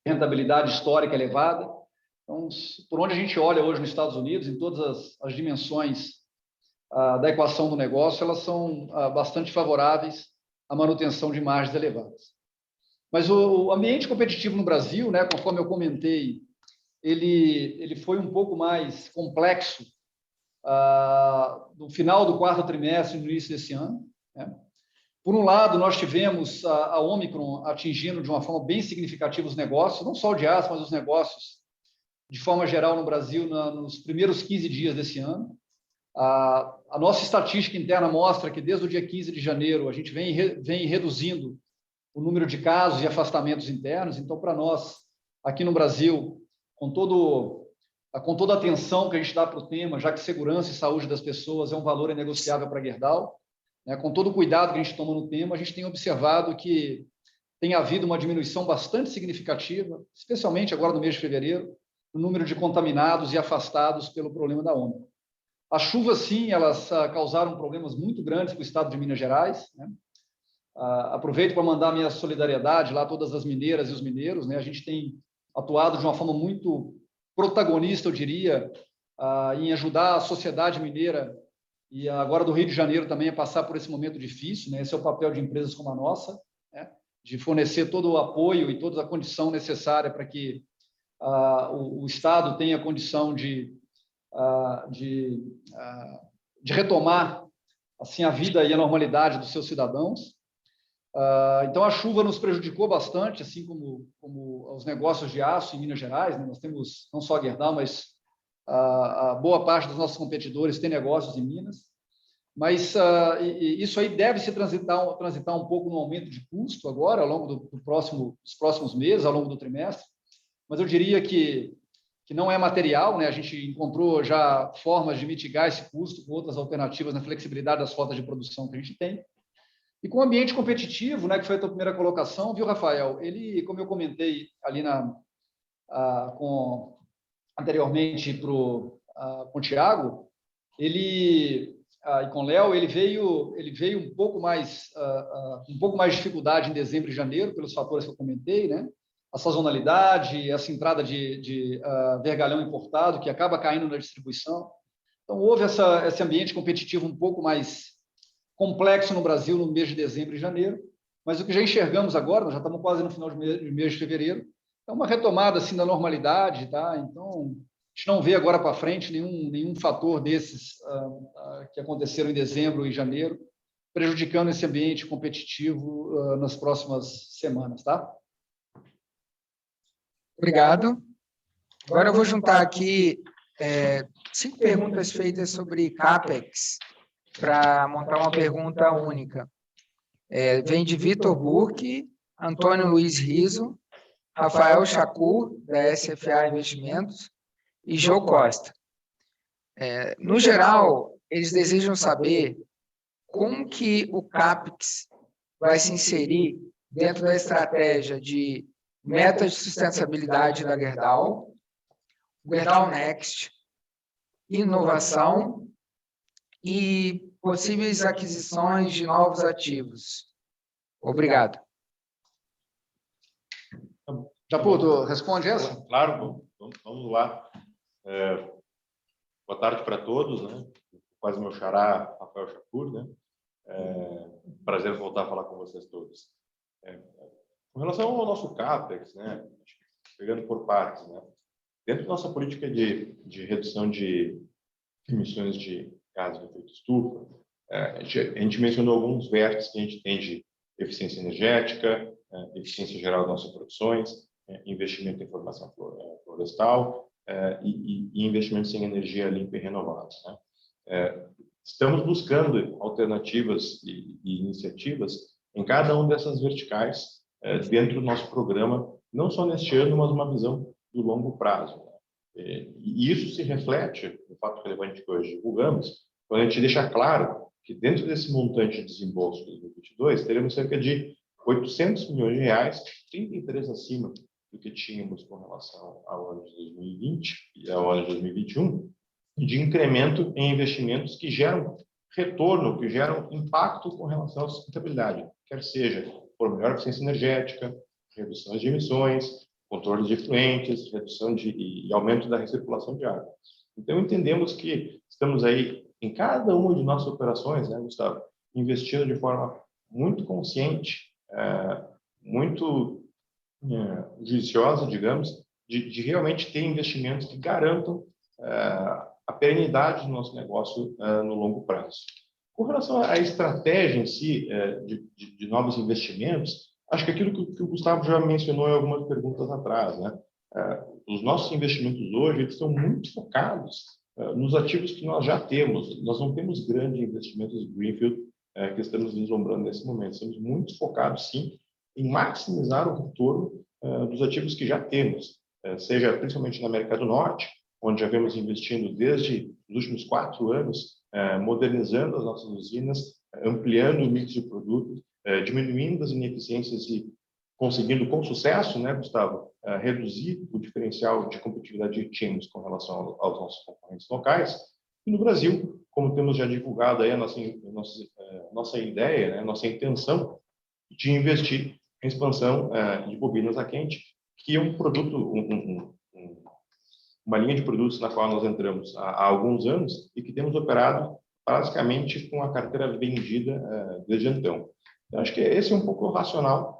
Rentabilidade histórica elevada. Então, por onde a gente olha hoje nos Estados Unidos, em todas as dimensões da equação do negócio, elas são bastante favoráveis à manutenção de margens elevadas. Mas o ambiente competitivo no Brasil, né, conforme eu comentei, ele foi um pouco mais complexo no final do quarto trimestre e no início desse ano, né? Por um lado, nós tivemos a Ômicron atingindo de uma forma bem significativa os negócios, não só o de aço, mas os negócios de forma geral no Brasil nos primeiros 15 dias desse ano. A nossa estatística interna mostra que desde o dia 15 de janeiro a gente vem reduzindo o número de casos e afastamentos internos. Então, para nós, aqui no Brasil, com toda a atenção que a gente dá para o tema, já que segurança e saúde das pessoas é um valor inegociável para a Gerdau, né, com todo o cuidado que a gente toma no tema, a gente tem observado que tem havido uma diminuição bastante significativa, especialmente agora no mês de fevereiro, no número de contaminados e afastados pelo problema da Ômicron. As chuvas, sim, elas causaram problemas muito grandes para o estado de Minas Gerais, né? Aproveito para mandar minha solidariedade lá a todas as mineiras e os mineiros, né? A gente tem atuado de uma forma muito protagonista, eu diria, em ajudar a sociedade mineira e agora do Rio de Janeiro também a passar por esse momento difícil, né? Esse é o papel de empresas como a nossa, né? De fornecer todo o apoio e toda a condição necessária para que o Estado tenha condição de retomar assim a vida e a normalidade dos seus cidadãos. Então a chuva nos prejudicou bastante, assim como os negócios de aço em Minas Gerais, né? Nós temos não só a Gerdau, mas a boa parte dos nossos competidores tem negócios em Minas. Mas isso aí deve se transitar um pouco no aumento de custo agora, ao longo dos próximos meses, ao longo do trimestre. Mas eu diria que não é material, né? A gente encontrou já formas de mitigar esse custo com outras alternativas na flexibilidade das rotas de produção que a gente tem. E com o ambiente competitivo, né, que foi a tua primeira colocação, viu, Rafael? Ele, como eu comentei ali anteriormente com o Thiago, ele e com o Léo, ele veio um pouco mais de dificuldade em dezembro e janeiro, pelos fatores que eu comentei, né? A sazonalidade, essa entrada de vergalhão importado, que acaba caindo na distribuição. Então, houve esse ambiente competitivo um pouco mais complexo no Brasil no mês de dezembro e janeiro, mas o que já enxergamos agora, nós já estamos quase no final do mês de fevereiro, é uma retomada assim, da normalidade, tá? Então, a gente não vê agora para frente nenhum fator desses que aconteceram em dezembro e janeiro, prejudicando esse ambiente competitivo nas próximas semanas, tá? Obrigado. Agora eu vou juntar aqui 5 perguntas feitas sobre CAPEX para montar uma pergunta única. Vem de Vitor Burke, Antônio Luiz Riso, Rafael Chacur, da SFA Investimentos, e Jô Costa. No geral, eles desejam saber como que o CAPEX vai se inserir dentro da estratégia de metas de sustentabilidade da Gerdau, Gerdau Next, inovação e possíveis aquisições de novos ativos. Obrigado. Japuto, responde essa? Claro, vamos lá. Boa tarde para todos, né? Quase meu xará, Rafael Chacur, né? Prazer voltar a falar com vocês todos. Com relação ao nosso CAPEX, né? Pegando por partes, né? Dentro da nossa política de redução de emissões de gases de efeito estufa, a gente mencionou alguns vértices que a gente tem de eficiência energética, eficiência geral das nossas produções, investimento em formação florestal e investimentos em energia limpa e renovável, né? Estamos buscando alternativas e iniciativas em cada uma dessas verticais dentro do nosso programa, não só neste ano, mas uma visão do longo prazo, né? E isso se reflete no fato relevante que hoje divulgamos, quando a gente deixa claro que dentro desse montante de desembolso de 2022, teremos cerca de 800 milhões de reais, 33 acima do que tínhamos com relação ao ano de 2020 e ao ano de 2021, de incremento em investimentos que geram retorno, que geram impacto com relação à sustentabilidade, quer seja por melhor eficiência energética, redução de emissões, controle de efluentes, redução e aumento da recirculação de água. Então, entendemos que estamos aí, em cada uma de nossas operações, né, Gustavo, investindo de forma muito consciente, muito judiciosa, digamos, de realmente ter investimentos que garantam a perenidade do nosso negócio no longo prazo. Com relação à estratégia em si de novos investimentos, acho que aquilo que o Gustavo já mencionou em algumas perguntas atrás, né? Os nossos investimentos hoje eles estão muito focados nos ativos que nós já temos. Nós não temos grandes investimentos greenfield que estamos vislumbrando nesse momento. Estamos muito focados, sim, em maximizar o retorno dos ativos que já temos. seja principalmente na América do Norte, onde já vemos investindo desde os últimos 4 anos, modernizando as nossas usinas, ampliando o mix de produtos, diminuindo as ineficiências e conseguindo com sucesso, né, Gustavo, reduzir o diferencial de competitividade que tínhamos com relação aos nossos concorrentes locais. E no Brasil, como temos já divulgado aí a nossa ideia, né, a nossa intenção de investir em expansão de bobinas a quente, que é um produto, uma linha de produtos na qual nós entramos há alguns anos e que temos operado basicamente com a carteira vendida desde então. Então, acho que esse é um pouco o racional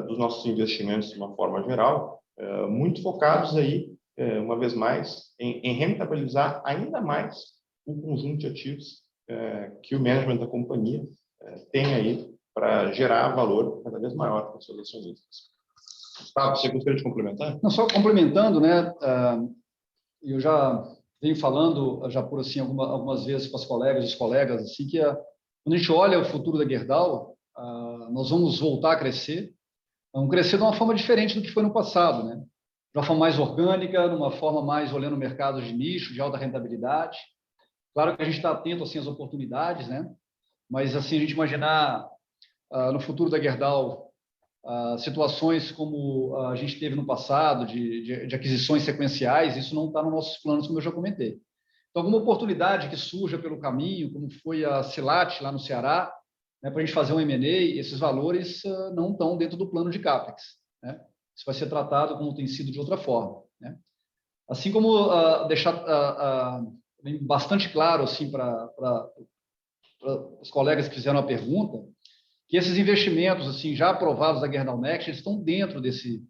dos nossos investimentos de uma forma geral, muito focados aí, uma vez mais, em rentabilizar ainda mais o conjunto de ativos que o management da companhia tem aí para gerar valor cada vez maior para os seus acionistas. Gustavo, você gostaria de complementar? Não, só complementando, né? Eu já venho falando já por assim algumas vezes com as colegas e os colegas assim que quando a gente olha o futuro da Gerdau, nós vamos voltar a crescer, vamos crescer de uma forma diferente do que foi no passado, né? De uma forma mais orgânica, de uma forma mais olhando mercados de nicho, de alta rentabilidade. Claro que a gente está atento assim às oportunidades, né? Mas assim a gente imaginar no futuro da Gerdau situações como a gente teve no passado de aquisições sequenciais, isso não está nos nossos planos, como eu já comentei. Então, alguma oportunidade que surja pelo caminho, como foi a Silat lá no Ceará, né, para a gente fazer um M&A, esses valores não estão dentro do plano de CAPEX, né? Isso vai ser tratado como tem sido de outra forma, né? Assim como deixar bastante claro assim para os colegas que fizeram a pergunta, que esses investimentos assim já aprovados da Gerdau Next eles estão dentro desse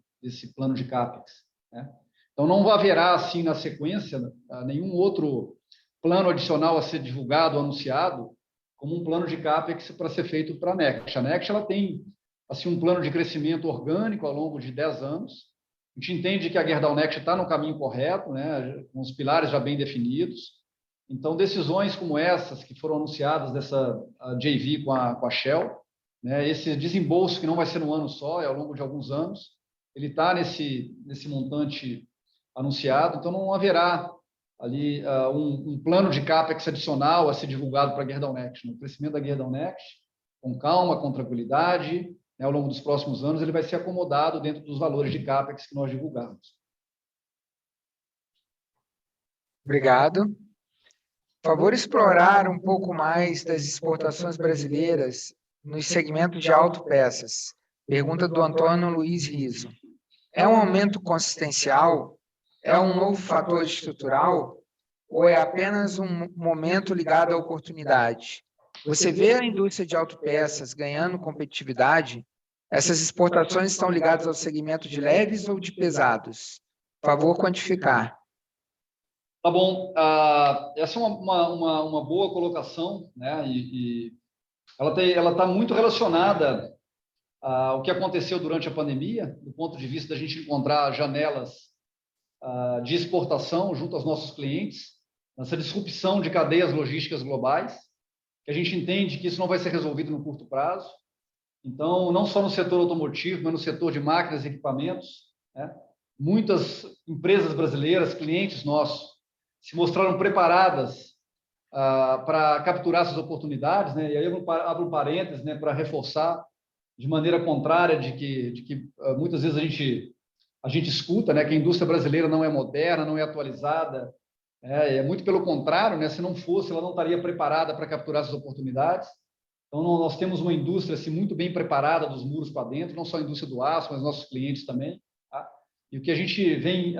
plano de CAPEX, né? Então não haverá assim na sequência nenhum outro plano adicional a ser divulgado ou anunciado como um plano de CAPEX para ser feito para a Next. A Next ela tem assim um plano de crescimento orgânico ao longo de 10 anos. A gente entende que a Gerdau Next está no caminho correto, né, com os pilares já bem definidos. Então decisões como essas que foram anunciadas dessa JV com a Shell, né, esse desembolso que não vai ser num ano só, é ao longo de alguns anos, ele está nesse montante anunciado, então não haverá ali um plano de CAPEX adicional a ser divulgado para a Gerdau Next. No crescimento da Gerdau Next, com calma, com tranquilidade, né, ao longo dos próximos anos, ele vai ser acomodado dentro dos valores de CAPEX que nós divulgamos. Obrigado. Por favor, explorar um pouco mais das exportações brasileiras no segmento de autopeças. Pergunta do Antônio Luiz Riso. É um aumento consistencial? É um novo fator estrutural? Ou é apenas um momento ligado à oportunidade? Você vê a indústria de autopeças ganhando competitividade? Essas exportações estão ligadas ao segmento de leves ou de pesados? Por favor, quantificar. Tá bom. Essa é uma boa colocação, né? E ela está muito relacionada ao que aconteceu durante a pandemia, do ponto de vista da gente encontrar janelas de exportação junto aos nossos clientes, nessa disrupção de cadeias logísticas globais, que a gente entende que isso não vai ser resolvido no curto prazo. Então, não só no setor automotivo, mas no setor de máquinas e equipamentos, né? Muitas empresas brasileiras, clientes nossos, se mostraram preparadas para capturar essas oportunidades, né? E aí eu abro um parênteses, né, para reforçar de maneira contrária de que muitas vezes a gente escuta, né, que a indústria brasileira não é moderna, não é atualizada. É muito pelo contrário, né? Se não fosse, ela não estaria preparada para capturar essas oportunidades. Então, nós temos uma indústria assim, muito bem preparada dos muros para dentro, não só a indústria do aço, mas nossos clientes também. Tá? E o que a gente vem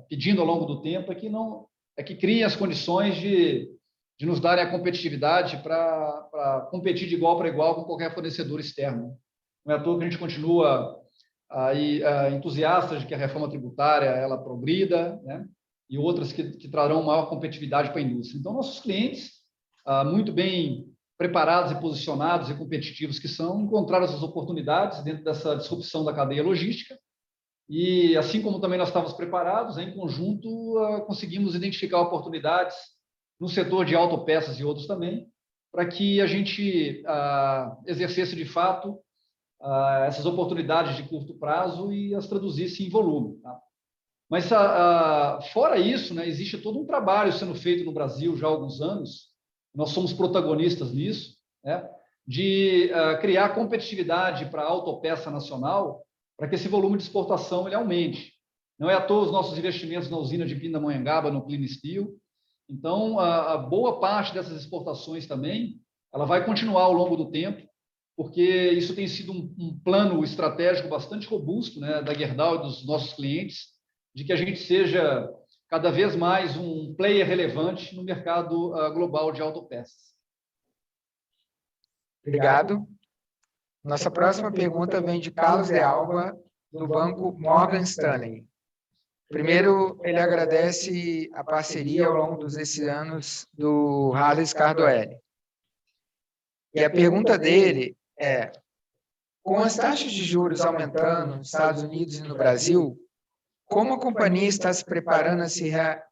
pedindo ao longo do tempo é que criem as condições de nos darem a competitividade para competir de igual para igual com qualquer fornecedor externo. Não é à toa que a gente continua entusiastas de que a reforma tributária ela progrida, né? E outras que trarão maior competitividade para a indústria. Então, nossos clientes, muito bem preparados e posicionados e competitivos que são, encontraram essas oportunidades dentro dessa disrupção da cadeia logística. E, assim como também nós estávamos preparados, em conjunto, conseguimos identificar oportunidades no setor de autopeças e outros também, para que a gente exercesse, de fato, essas oportunidades de curto prazo e as traduzisse em volume. Tá? Mas, fora isso, né, existe todo um trabalho sendo feito no Brasil já há alguns anos, nós somos protagonistas nisso, né, de criar competitividade para a autopeça nacional, para que esse volume de exportação ele aumente. Não é à toa os nossos investimentos na usina de Pindamonhangaba, no Clean Steel. Então, a boa parte dessas exportações também, ela vai continuar ao longo do tempo, porque isso tem sido um plano estratégico bastante robusto, né, da Gerdau e dos nossos clientes, de que a gente seja cada vez mais um player relevante no mercado global de autopeças. Obrigado. Nossa próxima pergunta vem de Carlos de Alba, do banco Morgan Stanley. Primeiro, ele agradece a parceria ao longo desses anos do Harley Scardoelli. E a pergunta dele é: com as taxas de juros aumentando nos Estados Unidos e no Brasil, como a companhia está se preparando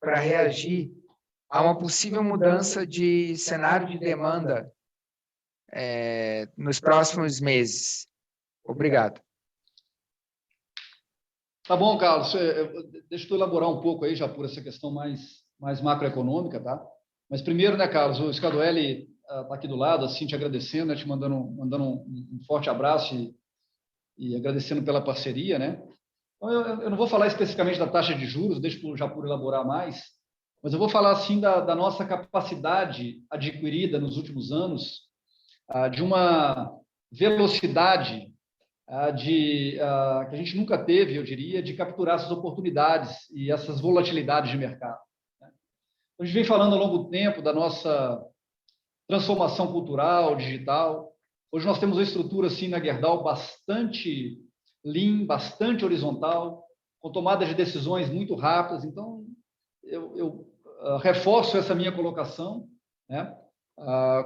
para reagir a uma possível mudança de cenário de demanda nos próximos meses? Obrigado. Tá bom, Carlos. Deixa eu elaborar um pouco aí já por essa questão mais macroeconômica, tá? Mas primeiro, né, Carlos, o Scardoelli está aqui do lado, assim, te agradecendo, né, te mandando um forte abraço e agradecendo pela parceria, né? Então, eu não vou falar especificamente da taxa de juros, deixa o Japur elaborar mais, mas eu vou falar, assim, da nossa capacidade adquirida nos últimos anos, de uma velocidade que a gente nunca teve, eu diria, de capturar essas oportunidades e essas volatilidades de mercado. A gente vem falando ao longo do tempo da nossa transformação cultural, digital. Hoje nós temos uma estrutura assim na Gerdau bastante lean, bastante horizontal, com tomada de decisões muito rápidas. Então, eu reforço essa minha colocação, né?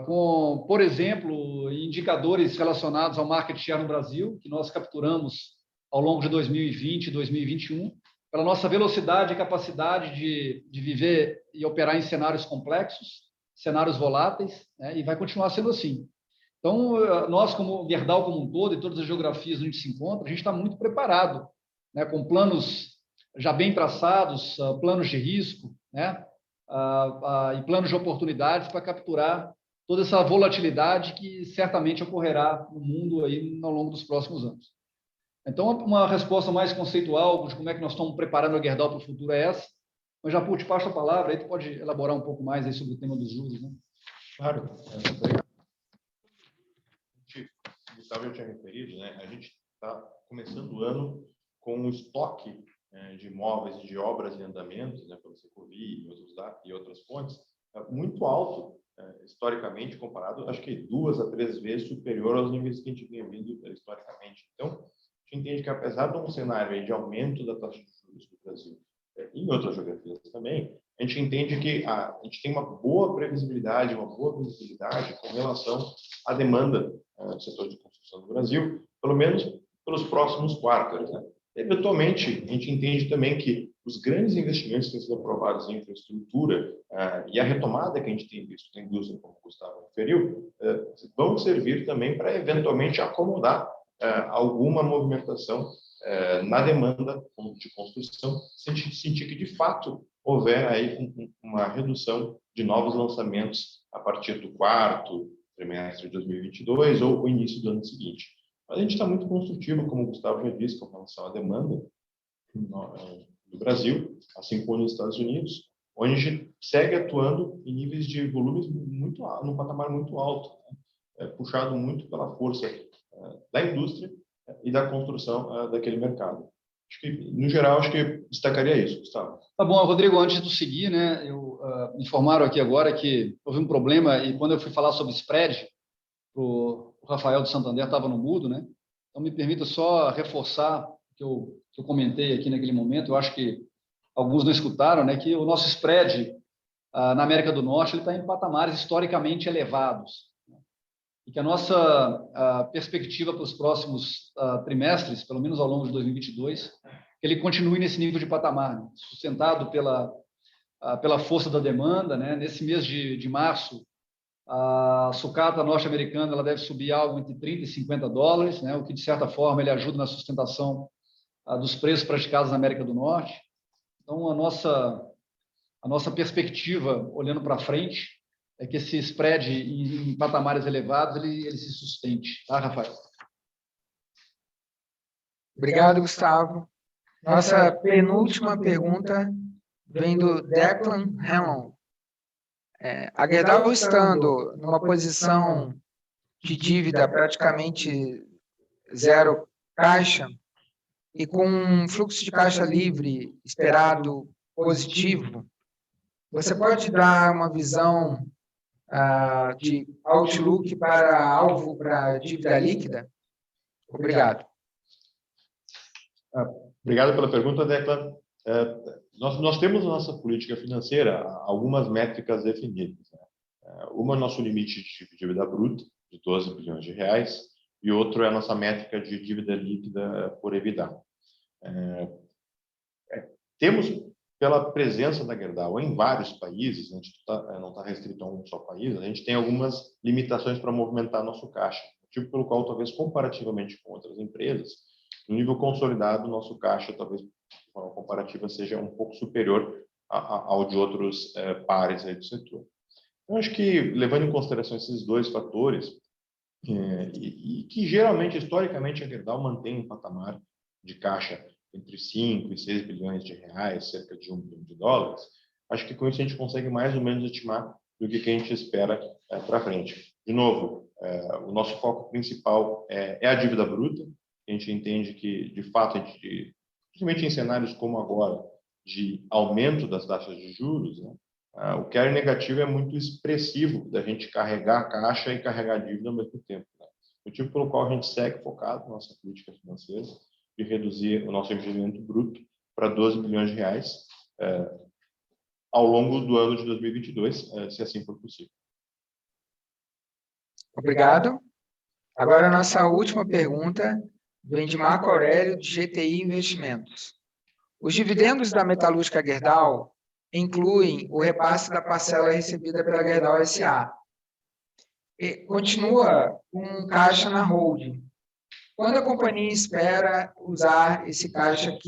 Com, por exemplo, indicadores relacionados ao market share no Brasil, que nós capturamos ao longo de 2020 e 2021, pela nossa velocidade e capacidade de viver e operar em cenários complexos, cenários voláteis, né? E vai continuar sendo assim. Então, nós, como Gerdau como um todo, e todas as geografias onde a gente se encontra, a gente está muito preparado, né? Com planos já bem traçados, planos de risco, né? E planos de oportunidades para capturar toda essa volatilidade que certamente ocorrerá no mundo aí ao longo dos próximos anos. Então, uma resposta mais conceitual de como é que nós estamos preparando a Gerdau para o futuro é essa. Mas, Japur, te passo a palavra, aí tu pode elaborar um pouco mais aí sobre o tema dos juros, né? Claro. O Gustavo já tinha referido, né? A gente está começando o ano com um estoque de imóveis e de obras em andamento, né, pelo Secovi e outras fontes, muito alto, historicamente comparado, acho que 2 a 3 vezes superior aos níveis que a gente vinha vindo historicamente. Então, a gente entende que, apesar de um cenário de aumento da taxa de juros no Brasil, e em outras geografias também, a gente entende que a gente tem uma boa previsibilidade, uma boa visibilidade com relação à demanda do setor de construção do Brasil, pelo menos pelos próximos quartos, né? Eventualmente, a gente entende também que os grandes investimentos que têm sido aprovados em infraestrutura e a retomada que a gente tem visto na indústria, como o Gustavo referiu, vão servir também para, eventualmente, acomodar alguma movimentação na demanda de construção, sentir que, de fato, houver aí uma redução de novos lançamentos a partir do 4º trimestre de 2022 ou o início do ano seguinte. Mas a gente está muito construtivo, como o Gustavo já disse, com relação à demanda do Brasil, assim como nos Estados Unidos, onde a gente segue atuando em níveis de volumes muito alto, num patamar muito alto, né? Puxado muito pela força da indústria e da construção daquele mercado. Acho que, no geral, acho que destacaria isso, Gustavo. Tá bom, Rodrigo, antes de seguir, né, me informaram aqui agora que houve um problema e quando eu fui falar sobre spread, o Rafael do Santander estava no mudo, né? Então, me permita só reforçar o que eu comentei aqui naquele momento. Eu acho que alguns não escutaram, né? Que o nosso spread na América do Norte está em patamares historicamente elevados. Né? E que a nossa perspectiva para os próximos trimestres, pelo menos ao longo de 2022, que ele continue nesse nível de patamar, né? Sustentado pela força da demanda, né? Nesse mês de março, A sucata norte-americana ela deve subir algo entre 30 e 50 dólares, né? O que, de certa forma, ele ajuda na sustentação dos preços praticados na América do Norte. Então, a nossa perspectiva, olhando para frente, é que esse spread em patamares elevados ele se sustente. Tá, Rafael? Obrigado, Gustavo. Nossa penúltima pergunta vem do Declan Hanlon. A Gerdau estando numa posição de dívida praticamente zero caixa e com um fluxo de caixa livre esperado positivo, você pode dar uma visão de outlook para alvo para dívida líquida? Obrigado. Obrigado pela pergunta, Declan. Nós temos na nossa política financeira algumas métricas definidas. Uma é o nosso limite de dívida bruta, de 12 bilhões de reais, e outro é a nossa métrica de dívida líquida por EBITDA. Temos, pela presença da Gerdau em vários países, a gente não está restrito a um só país, a gente tem algumas limitações para movimentar nosso caixa, motivo pelo qual, talvez, comparativamente com outras empresas, no nível consolidado, nosso caixa, talvez, de forma comparativa, seja um pouco superior ao de outros pares aí do setor. Eu acho que, levando em consideração esses dois fatores, e que geralmente, historicamente, a Gerdau mantém um patamar de caixa entre 5 e 6 bilhões de reais, cerca de 1 bilhão de dólares, acho que com isso a gente consegue mais ou menos estimar do que a gente espera para frente. De novo, o nosso foco principal é a dívida bruta. A gente entende que, de fato, principalmente em cenários como agora, de aumento das taxas de juros, né, o carry negativo é muito expressivo da gente carregar a caixa e carregar a dívida ao mesmo tempo. Né? Motivo pelo qual a gente segue focado na nossa política financeira de reduzir o nosso investimento bruto para 12 bilhões de reais ao longo do ano de 2022, se assim for possível. Obrigado. Agora, a nossa última pergunta vem de Marco Aurélio, de GTI Investimentos. Os dividendos da metalúrgica Gerdau incluem o repasse da parcela recebida pela Gerdau S.A. E continua com caixa na holding. Quando a companhia espera usar esse caixa aqui